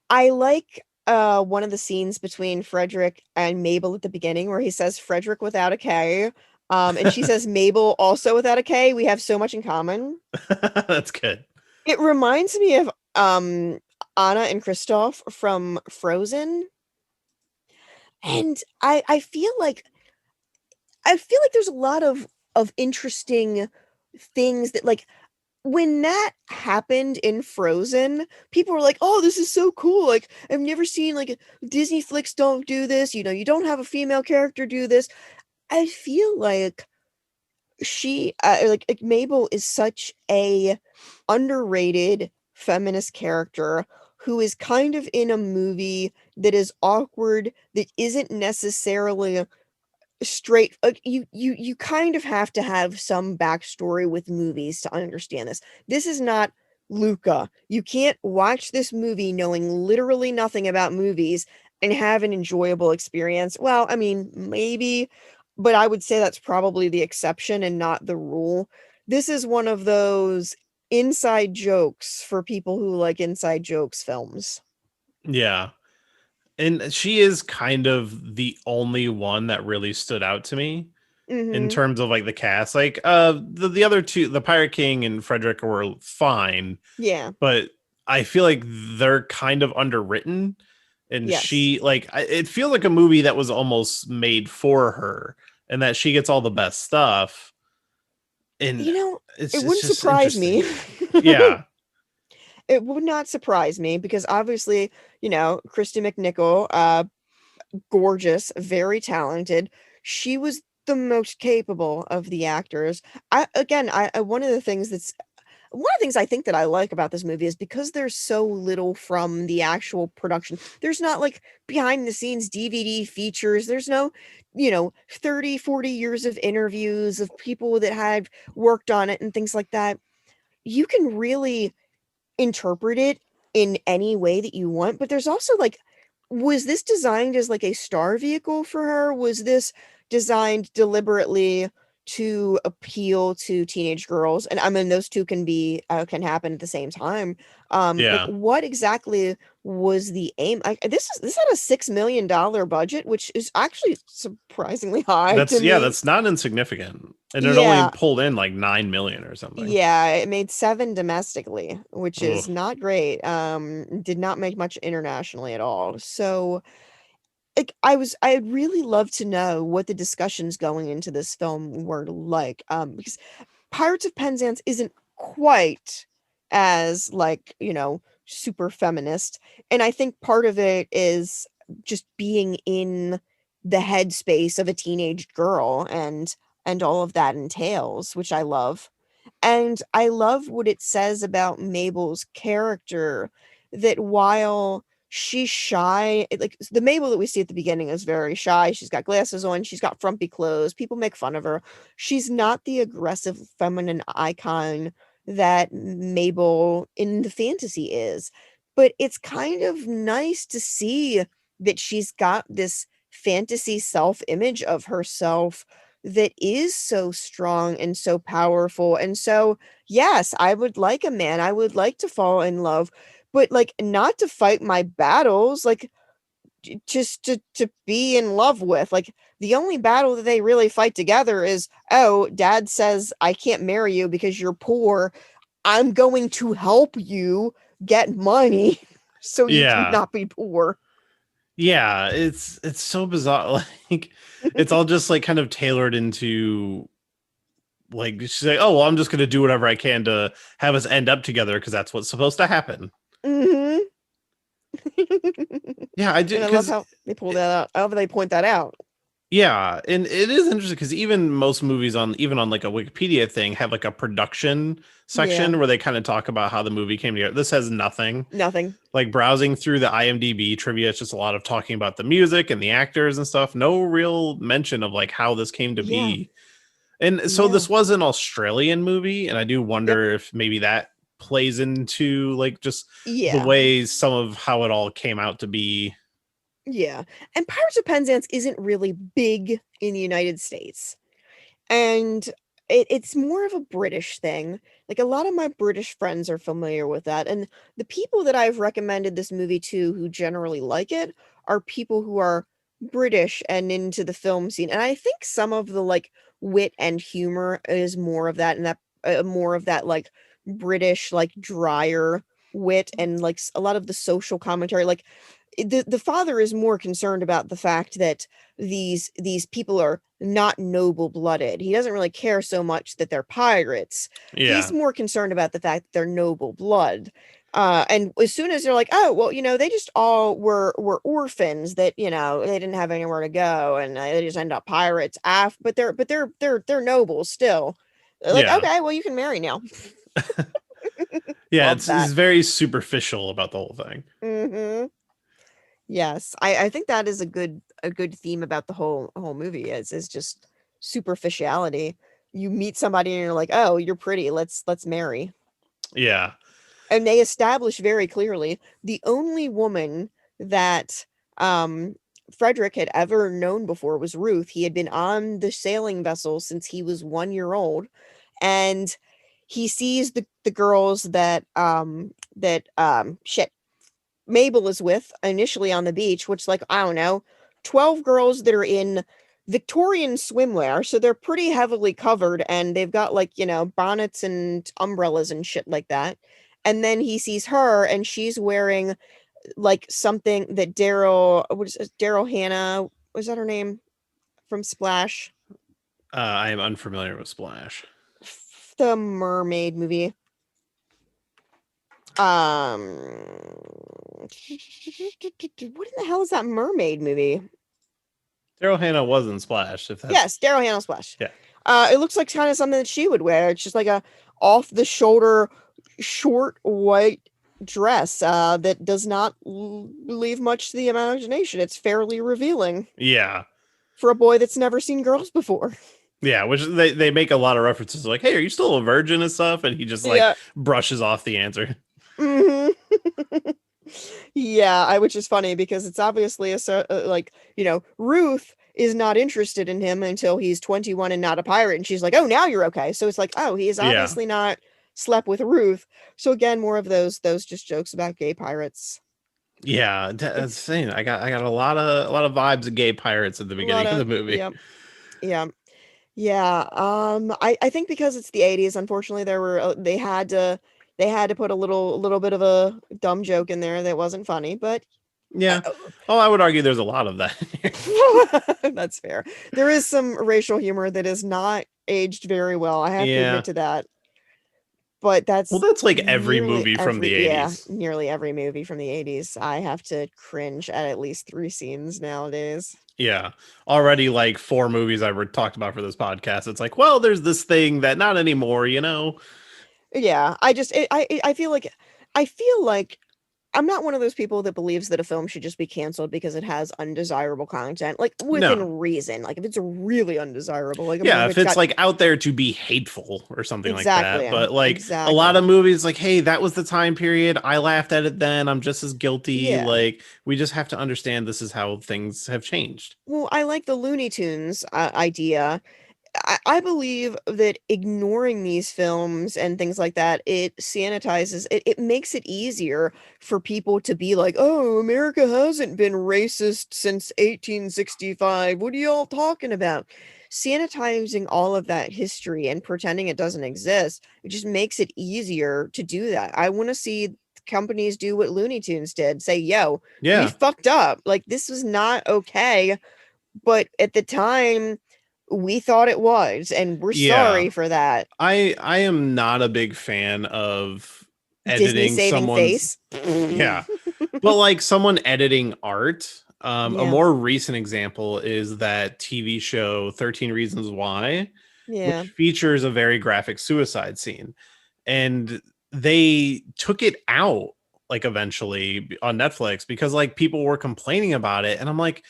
I like one of the scenes between Frederick and Mabel at the beginning where he says Frederick without a K. And she says Mabel also without a K. We have so much in common. That's good. It reminds me of Anna and Kristoff from Frozen. And I feel like there's a lot of interesting things that like when that happened in Frozen, people were like, "Oh, this is so cool. Like, I've never seen like Disney flicks don't do this. You don't have a female character do this." I feel like like Mabel is such a underrated feminist character who is kind of in a movie that is awkward, that isn't necessarily straight. Like you kind of have to have some backstory with movies to understand this. This is not Luca. You can't watch this movie knowing literally nothing about movies and have an enjoyable experience. Well, I mean, maybe, but I would say that's probably the exception and not the rule. This is one of those inside jokes for people who like inside jokes films. Yeah. And she is kind of the only one that really stood out to me in Mm-hmm. terms of like the cast. Like the other two, the Pirate King and Frederick, were fine, Yeah. but I feel like they're kind of underwritten. And Yes. she, like, it feels like a movie that was almost made for her, and that she gets all the best stuff. And You know, it it's wouldn't just surprise me. interesting. Yeah. It would not surprise me because obviously, Christy McNichol, gorgeous, very talented. She was the most capable of the actors. One of the things I think that I like about this movie is because there's so little from the actual production. There's not like behind the scenes DVD features. There's no, 30, 40 years of interviews of people that had worked on it and things like that. You can really interpret it in any way that you want, but there's also like, was this designed as like a star vehicle for her? Was this designed deliberately to appeal to teenage girls? And I mean, those two can happen at the same time. Like Yeah. what exactly was the aim? This had a $6 million budget, which is actually surprisingly high to me. That's not insignificant. And it only Yeah, pulled in like 9 million or something. yeah, it made 7 domestically, which Ugh. is not great. Did not make much internationally at all. So, like, I'd really love to know what the discussions going into this film were like. Because Pirates of Penzance isn't quite as like, super feminist. And I think part of it is just being in the headspace of a teenage girl and all of that entails, which I love. And I love what it says about Mabel's character, that while she's shy, like the Mabel that we see at the beginning is very shy. She's got glasses on, she's got frumpy clothes, people make fun of her. She's not the aggressive feminine icon that Mabel in the fantasy is. But it's kind of nice to see that she's got this fantasy self image of herself that is so strong and so powerful. And so, yes, I would like a man. I would like to fall in love, but like not to fight my battles, like just to be in love with. Like the only battle that they really fight together is, oh, dad says I can't marry you because you're poor. I'm going to help you get money so you can Yeah. not be poor. Yeah, it's so bizarre. Like, it's all just like kind of tailored into, like, she's like, oh, well, I'm just gonna do whatever I can to have us end up together because that's what's supposed to happen. Hmm. Yeah, I do, And I love because how they pull that out. However, they point that out. yeah, and it is interesting because even most movies on like a Wikipedia thing have like a production Yeah, section where they kind of talk about how the movie came together. This has nothing. nothing. Like, browsing through the IMDb trivia, it's just a lot of talking about the music and the actors and stuff. No real mention of like how this came to Yeah, be. And so no. this was an Australian movie, and I do Yep. wonder if maybe that plays into like just the Yeah, ways some of how it all came out to be. yeah. And Pirates of Penzance isn't really big in the United States. And it's more of a British thing. Like a lot of my British friends are familiar with that. And the people that I've recommended this movie to who generally like it are people who are British and into the film scene. And I think some of the like wit and humor is more of that, and that more of that like British like drier wit, and like a lot of the social commentary. Like the father is more concerned about the fact that these people are not noble blooded. He doesn't really care so much that they're pirates. He's Yeah. more concerned about the fact that they're noble blood. And as soon as they're like, oh well, they just all were orphans that they didn't have anywhere to go, and they just end up pirates. But they're noble still. They're like, Yeah. okay, well you can marry now. Yeah, Love it's that. very superficial about the whole thing. Hmm. Yes, I think that is a good theme about the whole movie is just superficiality. You meet somebody and you're like, "Oh, you're pretty. Let's marry." Yeah. And they establish very clearly the only woman that um Frederick had ever known before was Ruth. He had been on the sailing vessel since he was 1 year old, and he sees the girls that Mabel is with initially on the beach, which, like, I don't know, 12 girls that are in Victorian swimwear, so they're pretty heavily covered, and they've got, like, bonnets and umbrellas and shit like that. And then he sees her, and she's wearing like something that Daryl Hannah, was that her name from Splash? I am unfamiliar with Splash. The mermaid movie. What in the hell is that mermaid movie? Daryl Hannah was in Splash. Yes, Daryl Hannah Splash. Yeah. It looks like kind of something that she would wear. It's just like a off the shoulder, short white dress that does not leave much to the imagination. It's fairly revealing. Yeah. For a boy that's never seen girls before. Yeah, which they make a lot of references like, hey, are you still a virgin and stuff? And he just brushes off the answer. Mm-hmm. Yeah, which is funny because it's obviously Ruth is not interested in him until he's 21 and not a pirate, and she's like, oh, now you're okay. So it's like, oh, he is obviously not slept with Ruth. So again, more of those just jokes about gay pirates. Yeah, that's saying I got a lot of vibes of gay pirates at the beginning of the movie. Yeah. I think because it's the 80s, unfortunately, they had to put a little bit of a dumb joke in there that wasn't funny, but yeah. I would argue there's a lot of that. That's fair. There is some racial humor that is not aged very well. I have to admit to that. But that's like every movie from the 80s. Yeah, nearly every movie from the 80s. I have to cringe at least 3 scenes nowadays. Yeah. Already like 4 movies I talked about for this podcast. It's like, well, there's this thing that not anymore, Yeah, I feel like I'm not one of those people that believes that a film should just be canceled because it has undesirable content, like within reason. Like if it's really undesirable, like if it's like out there to be hateful or something like that. But like a lot of movies, like, hey, that was the time period. I laughed at it then. I'm just as guilty. Yeah. Like we just have to understand this is how things have changed. Well, I like the Looney Tunes idea. I believe that ignoring these films and things like that, it sanitizes it. It makes it easier for people to be like, oh, America hasn't been racist since 1865. What are y'all talking about? Sanitizing all of that history and pretending it doesn't exist, it just makes it easier to do that. I want to see companies do what Looney Tunes did. Say, yo, we fucked up. Like, this was not okay. But at the time, we thought it was, and we're sorry for that. I am not a big fan of editing someone's face. But like someone editing art. A more recent example is that TV show 13 Reasons Why, which features a very graphic suicide scene, and they took it out like eventually on Netflix because like people were complaining about it, and I'm like,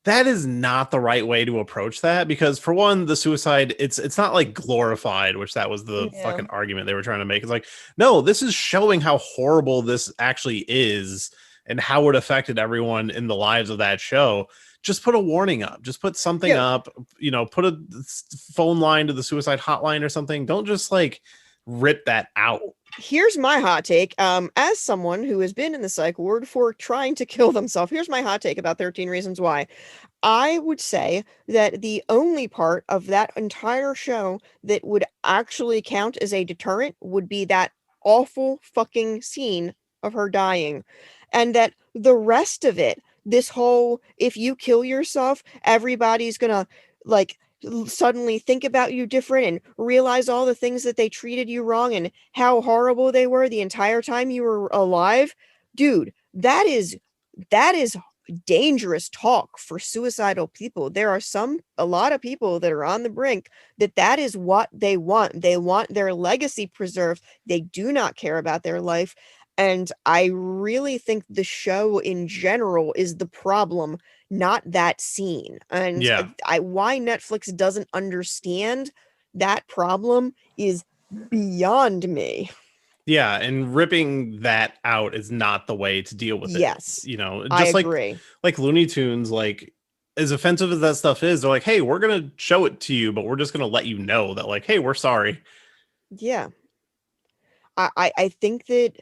that is not the right way to approach that, because for one, the suicide, it's not like glorified, which that was the fucking argument they were trying to make. It's like, no, this is showing how horrible this actually is and how it affected everyone in the lives of that show. Just put a warning up, just put something up, put a phone line to the suicide hotline or something. Don't just like rip that out. Here's my hot take. As someone who has been in the psych ward for trying to kill themselves, here's my hot take about 13 Reasons Why. I would say that the only part of that entire show that would actually count as a deterrent would be that awful fucking scene of her dying. And that the rest of it, this whole, if you kill yourself, everybody's gonna like suddenly think about you different and realize all the things that they treated you wrong and how horrible they were the entire time you were alive. Dude, that is dangerous talk for suicidal people. There are a lot of people that are on the brink that is what they want. They want their legacy preserved. They do not care about their life. And I really think the show in general is the problem, not that scene. And why Netflix doesn't understand that problem is beyond me. Yeah, and ripping that out is not the way to deal with it. Yes, just I agree. Like Looney Tunes, like as offensive as that stuff is, they're like, hey, we're gonna show it to you, but we're just gonna let you know that, like, hey, we're sorry. Yeah. I think that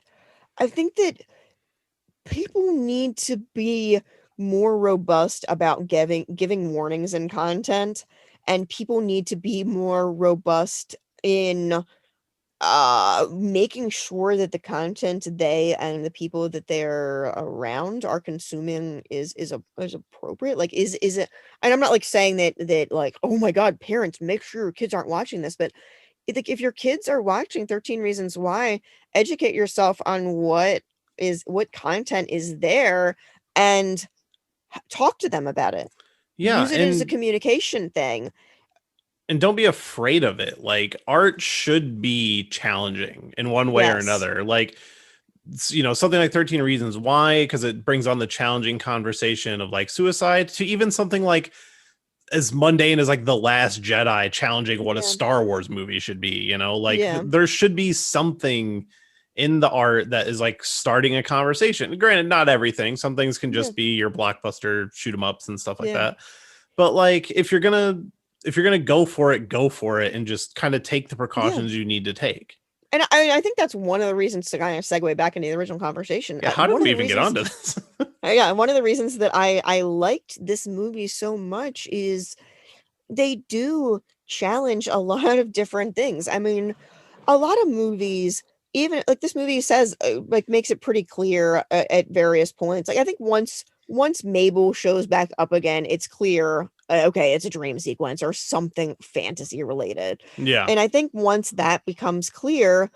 people need to be more robust about giving warnings in content, and people need to be more robust in making sure that the content they and the people that they're around are consuming is appropriate. Like, is it, and I'm not like saying that like, oh my god, parents, make sure your kids aren't watching this, but like, if your kids are watching 13 Reasons Why, educate yourself on what content is there, and talk to them about it. Yeah, Use it as a communication thing. and don't be afraid of it. Like, art should be challenging in one way or Yes. another. Like, something like 13 Reasons Why, because it brings on the challenging conversation of like suicide, to even something like as mundane as like The Last Jedi challenging what a Yeah. Star Wars movie should be. Like, Yeah. there should be something in the art that is like starting a conversation. Granted, not everything. Some things can Yeah. just be your blockbuster shoot 'em ups and stuff like Yeah. that. But like, if you're gonna go for it, and just kind of take the precautions you need to take. And I think that's one of the reasons to kind of segue back into the original conversation. Yeah, how did One of we the even get reasons, onto this? yeah, one of the reasons that I liked this movie so much is they do challenge a lot of different things. I mean, a lot of movies, even like this movie says, like, makes it pretty clear at various points. Like, I think once Mabel shows back up again, it's clear, okay, it's a dream sequence or something fantasy related. Yeah. And I think once that becomes clear,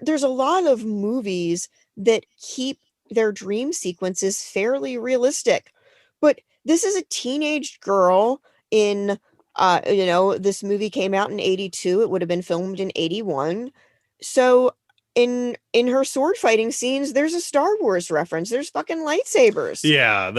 there's a lot of movies that keep their dream sequences fairly realistic. But this is a teenage girl in this movie came out in 82. It would have been filmed in 81. So in her sword fighting scenes, there's a Star Wars reference. There's fucking lightsabers. Yeah,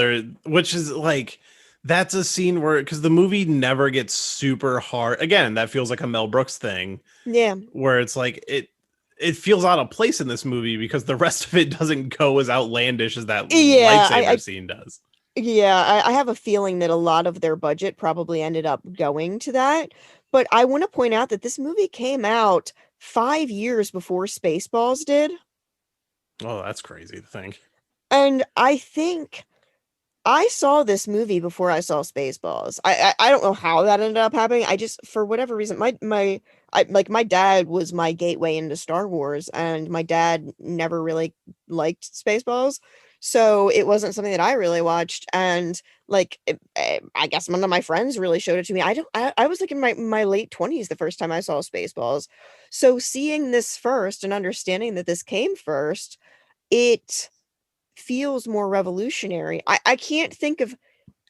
which is like, that's a scene where, because the movie never gets super hard. Again, that feels like a Mel Brooks thing. Yeah. Where it's like, it feels out of place in this movie because the rest of it doesn't go as outlandish as that lightsaber scene does. Yeah, I have a feeling that a lot of their budget probably ended up going to that. But I want to point out that this movie came out 5 years before Spaceballs did. Oh, that's crazy to think. And I think I saw this movie before I saw Spaceballs. I don't know how that ended up happening. I just, for whatever reason, my dad was my gateway into Star Wars, and my dad never really liked Spaceballs. So it wasn't something that I really watched. And like, I guess one of my friends really showed it to me. I was like in my late 20s the first time I saw Spaceballs. So seeing this first and understanding that this came first, it feels more revolutionary. I can't think of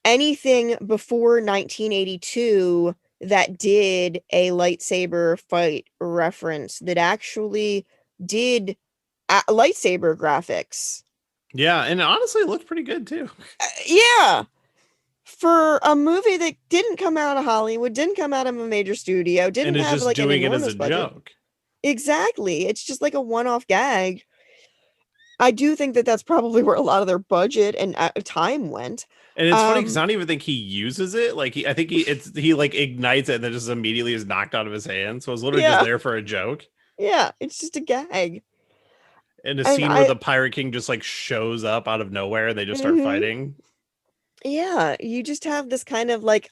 anything before 1982 that did a lightsaber fight reference that actually did lightsaber graphics. Yeah, and honestly, it looked pretty good too. Yeah. For a movie that didn't come out of Hollywood, didn't come out of a major studio, didn't and it's have just like doing an it as enormous a budget. joke. Exactly. It's just like a one-off gag. I do think that that's probably where a lot of their budget and time went. And it's funny because I don't even think he uses it. Like, I think he like ignites it and then just immediately is knocked out of his hand. So it's literally just there for a joke. Yeah, it's just a gag. And a scene where the Pirate King just like shows up out of nowhere and they just start fighting. Yeah, you just have this kind of like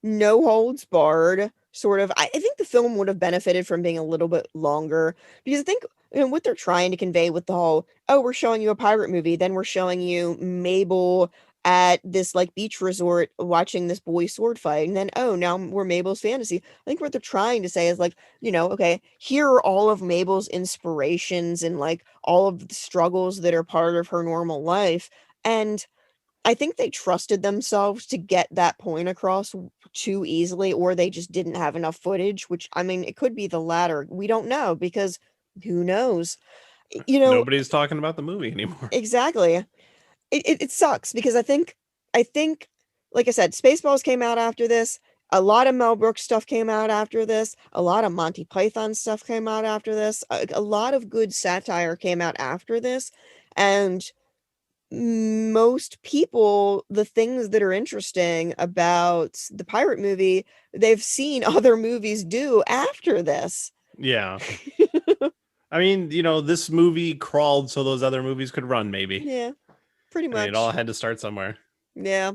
no holds barred sort of. I think the film would have benefited from being a little bit longer, because I think what they're trying to convey with the whole, oh, we're showing you a pirate movie, then we're showing you Mabel at this like beach resort watching this boy sword fight, and then, oh, now we're Mabel's fantasy. I think what they're trying to say is like, okay, here are all of Mabel's inspirations and like all of the struggles that are part of her normal life. And I think they trusted themselves to get that point across too easily, or they just didn't have enough footage, which, I mean, it could be the latter. We don't know, because who knows? Nobody's talking about the movie anymore. Exactly. It sucks, because I think, like I said, Spaceballs came out after this. A lot of Mel Brooks stuff came out after this. A lot of Monty Python stuff came out after this. A lot of good satire came out after this. And most people, the things that are interesting about the pirate movie, they've seen other movies do after this. Yeah. I mean, this movie crawled so those other movies could run, maybe. Yeah, pretty I mean, it all much. had to start somewhere. Yeah.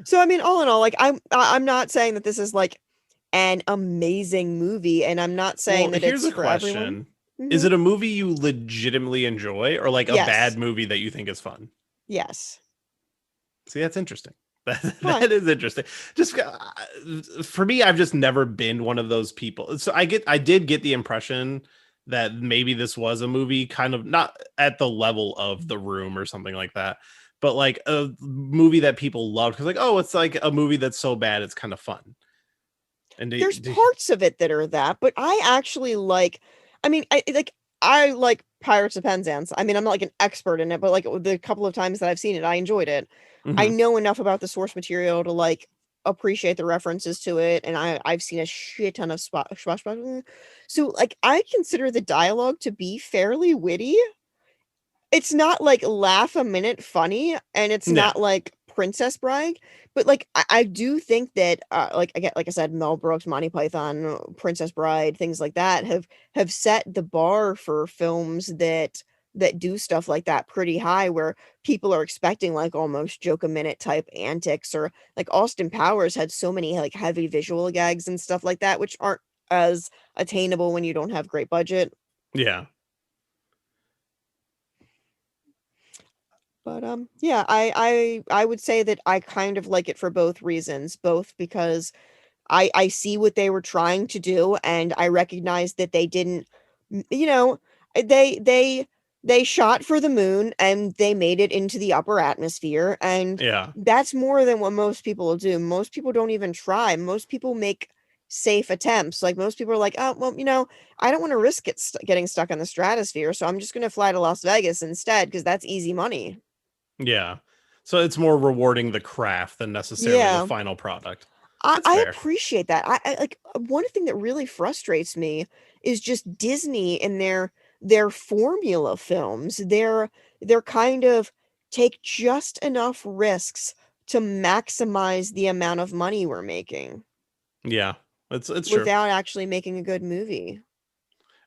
So I mean, all in all, like I'm not saying that this is like an amazing movie, and I'm not Well, saying that here's it's a for everyone. question. Is Hmm. it a movie you legitimately enjoy or like a bad Yes. movie that you think is fun? Yes. See, that's interesting. Why? That is interesting. Just for me, I've just never been one of those people. So I did get the impression that maybe this was a movie kind of not at the level of The Room or something like that, but like a movie that people loved because like, oh, it's like a movie that's so bad it's kind of fun. And There's parts of it that are that, but I actually like. I mean, I like Pirates of Penzance. I mean, I'm not like an expert in it, but like the couple of times that I've seen it, I enjoyed it. I Mhm. know enough about the source material to like appreciate the references to it, and I've seen a shit ton of swashbuckling. So like I consider the dialogue to be fairly witty. It's not like laugh a minute funny, and it's Yeah. not like Princess Bride, but like I do think that like I get like I said, Mel Brooks, Monty Python, Princess Bride, things like that have set the bar for films that do stuff like that pretty high, where people are expecting like almost joke a minute type antics, or like Austin Powers had so many like heavy visual gags and stuff like that, which aren't as attainable when you don't have great budget. Yeah. But yeah, I would say that I kind of like it for both reasons, both because I see what they were trying to do, and I recognize that they didn't, you know, they shot for the moon and they made it into the upper atmosphere, and Yeah. that's more than what most people will do. Most people don't even try. Most people make safe attempts. Like most people are like, oh well, I don't want to risk getting stuck in the stratosphere, so I'm just going to fly to Las Vegas instead because that's easy money. Yeah. So it's more rewarding the craft than necessarily the Yeah. final product. I That's I fair. appreciate that. I like one thing that really frustrates me is just Disney and their formula films. They're kind of take just enough risks to maximize the amount of money we're making Yeah. It's true. without actually making a good movie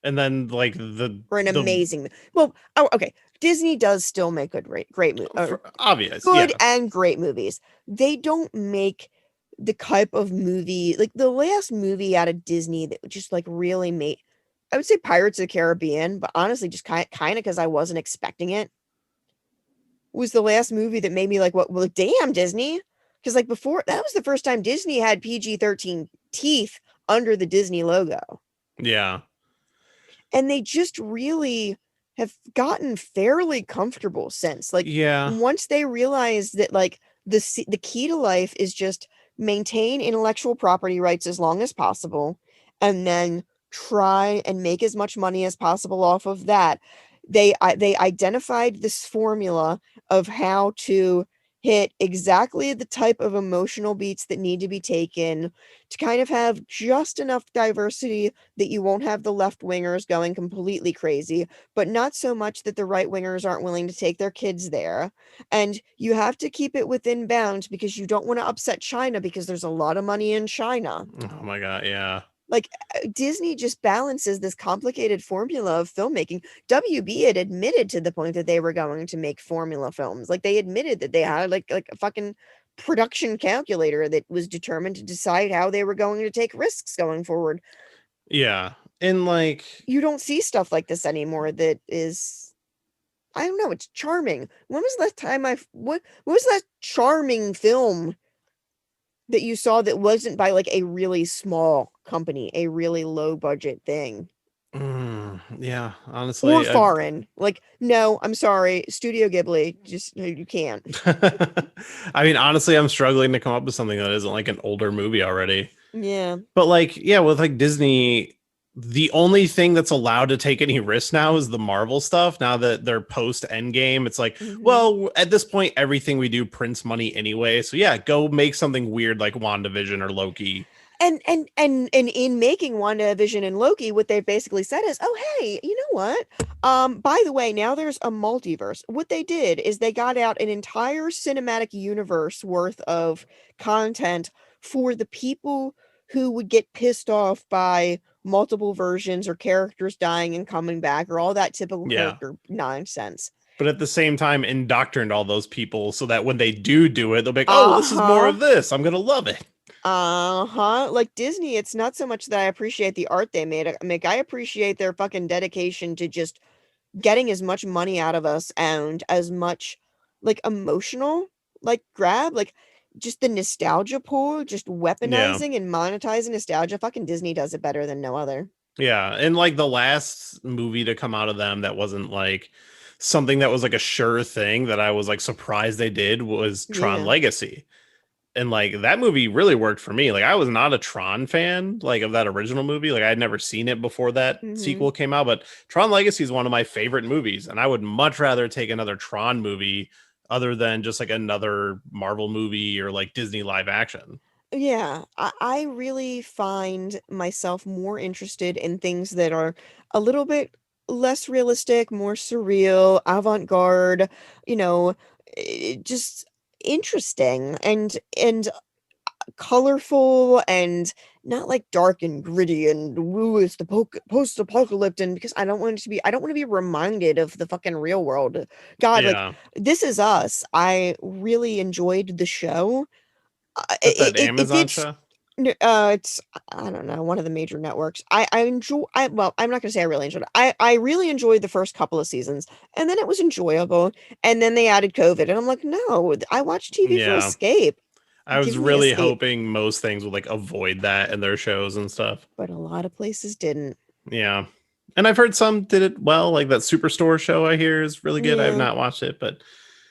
And then like the or an the amazing. Well, oh, okay. Disney does still make for obvious, good yeah. and great movies. They don't make the type of movie like the last movie out of Disney that just like really made, I would say Pirates of the Caribbean, but honestly just kind of because I wasn't expecting it, was the last movie that made me like, what, well damn Disney, because like before that was the first time Disney had PG-13 teeth under the Disney logo, Yeah. and they just really have gotten fairly comfortable since. Like Yeah. once they realized that like the key to life is just maintain intellectual property rights as long as possible, and then try and make as much money as possible off of that. They identified this formula of how to hit exactly the type of emotional beats that need to be taken to kind of have just enough diversity that you won't have the left wingers going completely crazy, but not so much that the right wingers aren't willing to take their kids there. And you have to keep it within bounds because you don't want to upset China because there's a lot of money in China. Oh my god, yeah. Like Disney just balances this complicated formula of filmmaking. WB had admitted to the point that they were going to make formula films. Like they admitted that they had like a fucking production calculator that was determined to decide how they were going to take risks going forward. Yeah. And like You don't see stuff like this anymore that is, I don't know, it's charming. When was the last time what was that charming film that you saw that wasn't by like a really small company, a really low budget thing? yeah, Or honestly, foreign. Like, no, I'm sorry, Studio Ghibli, just you can't. I mean, honestly, I'm struggling to come up with something that isn't like an older movie already. Yeah. But like, yeah, with like Disney, the only thing that's allowed to take any risk now is the Marvel stuff. Now that they're post Endgame, it's like, Hmm. well, at this point, everything we do prints money anyway. So yeah, go make something weird like WandaVision or Loki. And in making WandaVision and Loki, what they've basically said is, oh hey, you know what? By the way, now there's a multiverse. What they did is they got out an entire cinematic universe worth of content for the people who would get pissed off by multiple versions or characters dying and coming back or all that typical Yeah. character nonsense. But at the same time, indoctrinate all those people so that when they do it, they'll be like, oh, this is more Uh-huh. of this. I'm going to love it. Uh-huh. Like Disney, it's not so much that I appreciate the art they make. I appreciate their fucking dedication to just getting as much money out of us and as much like emotional like grab, like just the nostalgia pool, just Yeah. weaponizing and monetizing nostalgia. Fucking Disney does it better than no other. Yeah. And like the last movie to come out of them that wasn't like something that was like a sure thing that I was like surprised they did was Tron Yeah. Legacy. And like that movie really worked for me. Like I was not a Tron fan, like of that original movie. Like I had never seen it before that Mm-hmm. sequel came out, but Tron Legacy is one of my favorite movies, and I would much rather take another Tron movie other than just like another Marvel movie or like Disney live action. Yeah, I really find myself more interested in things that are a little bit less realistic, more surreal, avant-garde, you know, just interesting and colorful and not like dark and gritty and woo it's the post-apocalyptic because I don't want to be reminded of the fucking real world. God, like Yeah. This Is Us, I really enjoyed the show. That's that It Amazon did show. it's I don't know, one of the major networks. I enjoy I well, I'm not gonna say I really enjoyed it. I really enjoyed the first couple of seasons, and then it was enjoyable, and then they added COVID, and I'm like, no, I watch TV for Yeah. escape. I was Give me really escape. hoping most things would like avoid that in their shows and stuff. But a lot of places didn't. Yeah. And I've heard some did it well, like that Superstore show I hear is really good. I have Yeah, not watched it, but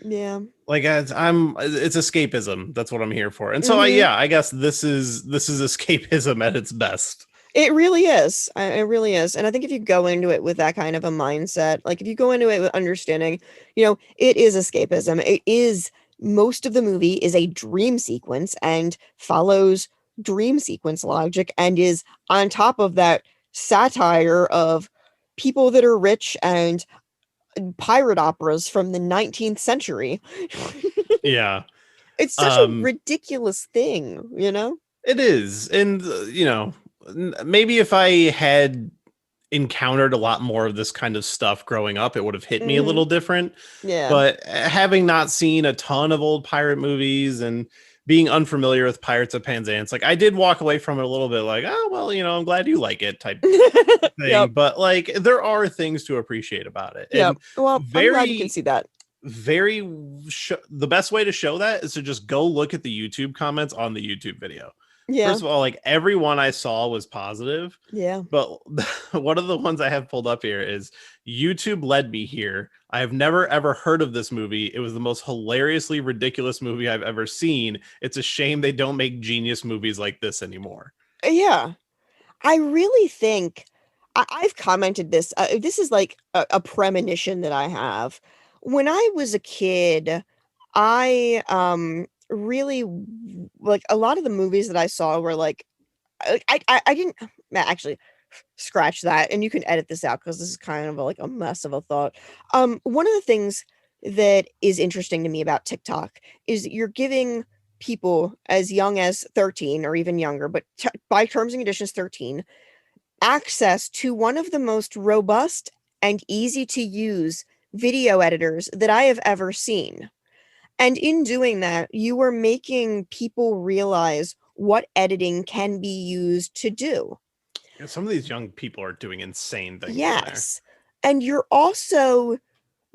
yeah. like it's escapism. That's what I'm here for. And so Mhm. I guess this is escapism at its best. It really is. It really is. And I think if you go into it with that kind of a mindset, like if you go into it with understanding, it is escapism. It is most of the movie is a dream sequence and follows dream sequence logic and is on top of that satire of people that are rich and pirate operas from the 19th century. Yeah. It's such a Um ridiculous thing, you know? it is. And maybe if I had encountered a lot more of this kind of stuff growing up, it would have hit me a Mhm. little different. Yeah. But having not seen a ton of old pirate movies and being unfamiliar with Pirates of Penzance, like I did walk away from it a little bit like, oh, well, I'm glad you like it type thing. Yep. But like there are things to appreciate about it. Yep. And Well, I'm glad you can very, see that. the best way to show that is to just go look at the YouTube comments on the YouTube video. Yeah. First of all, like every one I saw was positive, Yeah. but one of the ones I have pulled up here is YouTube led me here. I have never ever heard of this movie. It was the most hilariously ridiculous movie I've ever seen. It's a shame they don't make genius movies like this anymore. Yeah. I really think I've commented this. This is like a premonition that I have. When I was a kid, I really like a lot of the movies that I saw were like I didn't actually scratch that, and you can edit this out because this is kind of like a mess of a thought. One of the things that is interesting to me about TikTok is you're giving people as young as 13 or even younger, but by terms and conditions 13, access to one of the most robust and easy to use video editors that I have ever seen. And in doing that, you are making people realize what editing can be used to do. Yeah, some of these young people are doing insane things in there. Yes. And you're also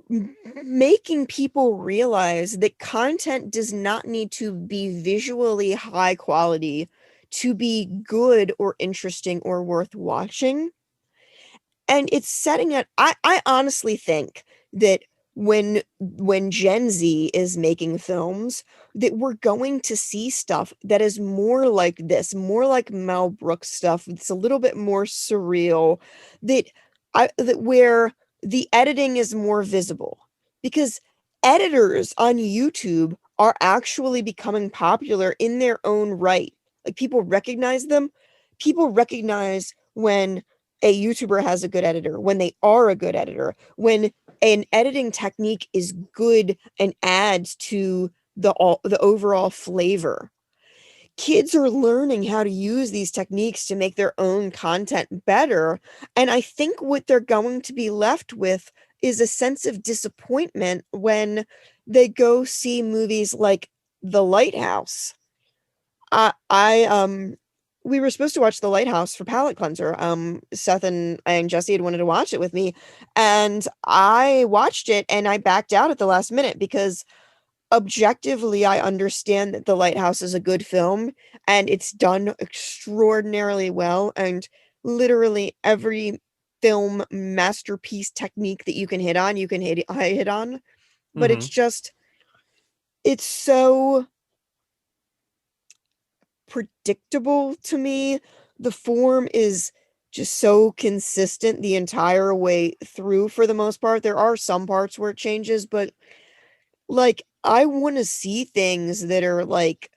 making people realize that content does not need to be visually high quality to be good or interesting or worth watching. And it's setting it I honestly think that when Gen Z is making films, that we're going to see stuff that is more like this, more like Mel Brooks stuff. It's a little bit more surreal, that where the editing is more visible. Because editors on YouTube are actually becoming popular in their own right. Like people recognize them. People recognize when a YouTuber has a good editor, when they are a good editor, when an editing technique is good and adds to the overall flavor. kids are learning how to use these techniques to make their own content better. And I think what they're going to be left with is a sense of disappointment when they go see movies like The Lighthouse. I we were supposed to watch The Lighthouse for Palate Cleanser. Seth and Jesse had wanted to watch it with me, and I watched it and I backed out at the last minute because objectively I understand that The Lighthouse is a good film and it's done extraordinarily well, and literally every film masterpiece technique that you can hit on, I hit on. But Mm-hmm. it's so predictable to me. The form is just so consistent the entire way through for the most part. There are some parts where it changes, but like I want to see things that are like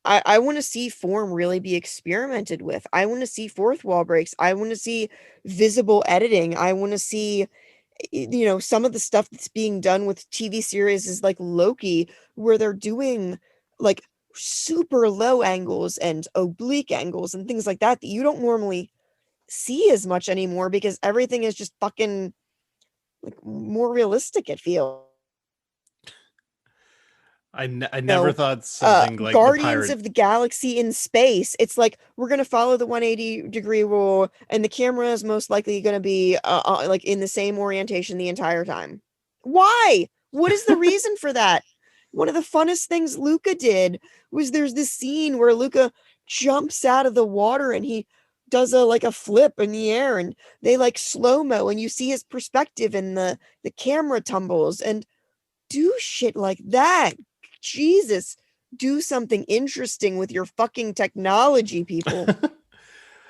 I want to see form really be experimented with. I want to see fourth wall breaks. I want to see visible editing. I want to see some of the stuff that's being done with TV series is like Loki, where they're doing like super low angles and oblique angles and things like that you don't normally see as much anymore because everything is just fucking like more realistic, it feels. I never thought something like the Guardians pirate. of the Galaxy in space. It's like we're gonna follow the 180-degree rule, and the camera is most likely gonna be like in the same orientation the entire time. Why? What is the reason for that? One of the funnest things Luca did was there's this scene where Luca jumps out of the water and he does a flip in the air, and they like slow-mo, and you see his perspective, and the camera tumbles, and do shit like that. Jesus, do something interesting with your fucking technology, people.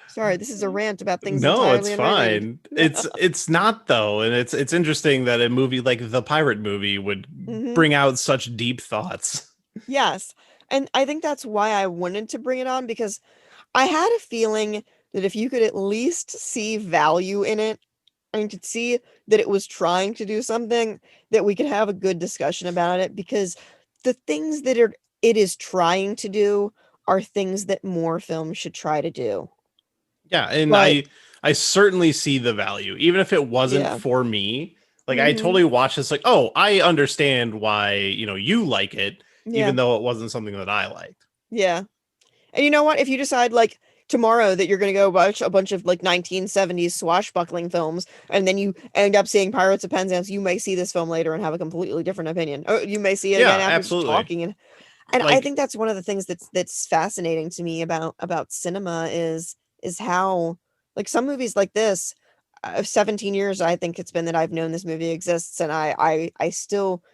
Sorry, this is a rant about things No, it's entirely unrelated. fine. It's not though, and it's interesting that a movie like the pirate movie would bring out such deep thoughts. Yes. And I think that's why I wanted to bring it on, because I had a feeling that if you could at least see value in it and could see that it was trying to do something, that we could have a good discussion about it, because the things that it is trying to do are things that more films should try to do. Yeah, and But I certainly see the value, even if it wasn't yeah. for me. Like I totally watch this like, oh, I understand why, you like it, Yeah. even though it wasn't something that I liked. Yeah. And you know what? If you decide like tomorrow that you're going to go watch a bunch of like 1970s swashbuckling films, and then you end up seeing Pirates of Penzance, you may see this film later and have a completely different opinion. Or you may see it Yeah, again after just absolutely. talking. And I Like, think that's one of the things that's fascinating to me about cinema is how like some movies like this, 17 years I think it's been that I've known this movie exists, and I still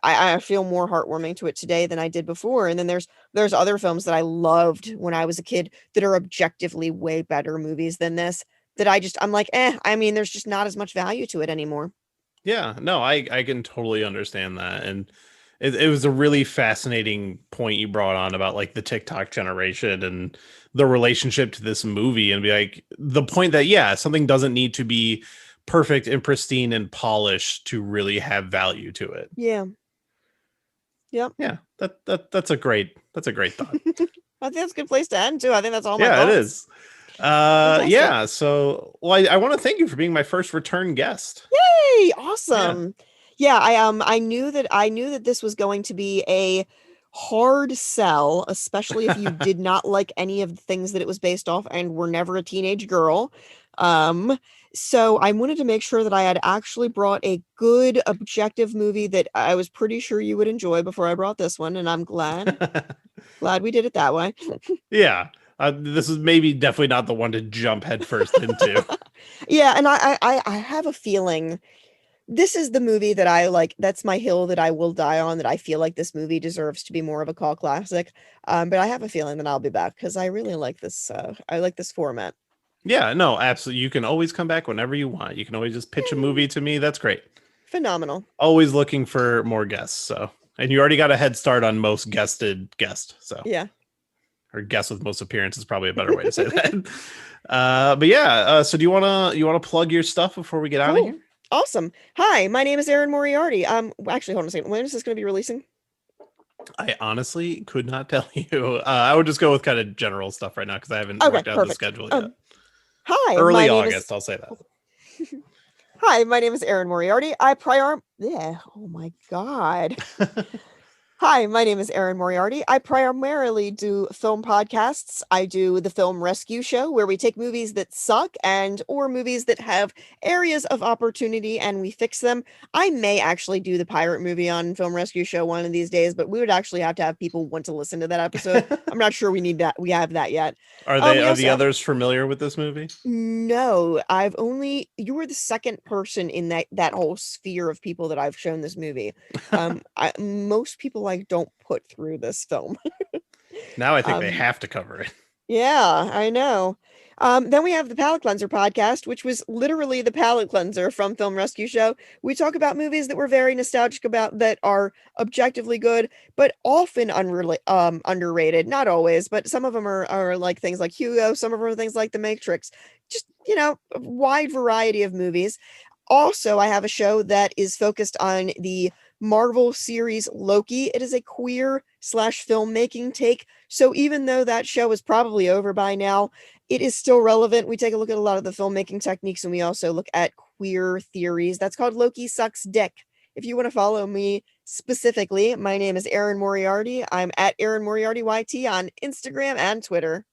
I feel more heartwarming to it today than I did before. And then there's other films that I loved when I was a kid that are objectively way better movies than this, that I'm like, I mean, there's just not as much value to it anymore. yeah, no, I can totally understand that. And it was a really fascinating point you brought on about like the TikTok generation and the relationship to this movie, and be like the point that, yeah, something doesn't need to be perfect and pristine and polished to really have value to it. Yeah. Yep. Yeah, that's a great thought. I think that's a good place to end too. I think that's all my Yeah, it thoughts. is. Fantastic. Yeah, so well, I want to thank you for being my first return guest. Yay! Awesome. Yeah, I knew that this was going to be a hard sell, especially if you did not like any of the things that it was based off and were never a teenage girl. So I wanted to make sure that I had actually brought a good objective movie that I was pretty sure you would enjoy before I brought this one, and I'm glad we did it that way. Yeah. This is maybe definitely not the one to jump headfirst into. Yeah, and I have a feeling this is the movie that I like. That's my hill that I will die on, that I feel like this movie deserves to be more of a cult classic. But I have a feeling that I'll be back because I really like this. I like this format. Yeah, no, absolutely. You can always come back whenever you want. You can always just pitch a movie to me. That's great. Phenomenal. Always looking for more guests. So, and you already got a head start on most guested guest. So, Yeah. Or guest with most appearances is probably a better way to say that. But yeah, so do you wanna plug your stuff before we get out of here? Awesome. Hi, my name is Aerin Moriarty. Actually, hold on a second. When is this going to be releasing? I honestly could not tell you. I would just go with kind of general stuff right now because I haven't Okay, worked out the perfect. schedule yet. Hi, my Early name is August, I'll say that. Hi, my name is Aerin Moriarty. Yeah, oh my god. Hi, my name is Aerin Moriarty. I primarily do film podcasts. I do the Film Rescue Show, where we take movies that suck or movies that have areas of opportunity and we fix them. I may actually do the pirate movie on Film Rescue Show one of these days, but we would actually have to have people want to listen to that episode. I'm not sure we need that. We have that yet. Are We the also have others familiar with this movie? No, you were the second person in that whole sphere of people that I've shown this movie. Most people don't put through this film. Now I think they Um, have to cover it. yeah, I know. Then we have the Palate Cleanser podcast, which was literally the palate cleanser from Film Rescue Show. We talk about movies that we're very nostalgic about that are objectively good, but often underrated. Not always, but some of them are like things like Hugo, some of them are things like The Matrix. Just, a wide variety of movies. Also, I have a show that is focused on the Marvel series Loki. It is a queer/filmmaking take. So even though that show is probably over by now, it is still relevant. We take a look at a lot of the filmmaking techniques and we also look at queer theories. That's called Loki Sucks Dick. If you want to follow me specifically, my name is Aerin Moriarty. I'm at Aerin Moriarty YT on Instagram and Twitter.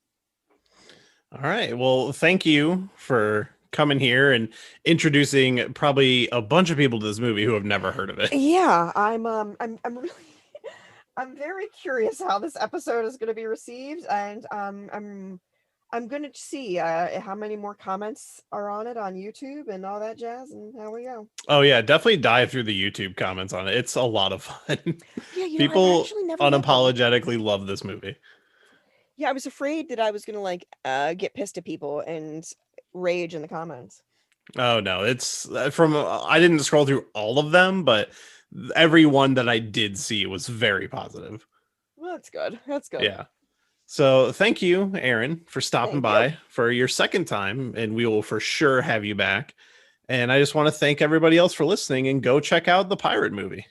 All right. Well, thank you for coming here and introducing probably a bunch of people to this movie who have never heard of it. Yeah, I'm really I'm very curious how this episode is going to be received, and I'm going to see how many more comments are on it on YouTube and all that jazz, and how we go. Oh yeah, definitely dive through the YouTube comments on it. It's a lot of fun. Yeah, I've People actually never read them. unapologetically love this movie. Yeah, I was afraid that I was going to get pissed at people and rage in the comments. Oh no, it's from I didn't scroll through all of them, but every one that I did see was very positive. Well, that's good. That's good. Yeah. So thank you, Aerin, for stopping Thank by you. for your second time, and we will for sure have you back. And I just want to thank everybody else for listening and go check out the pirate movie.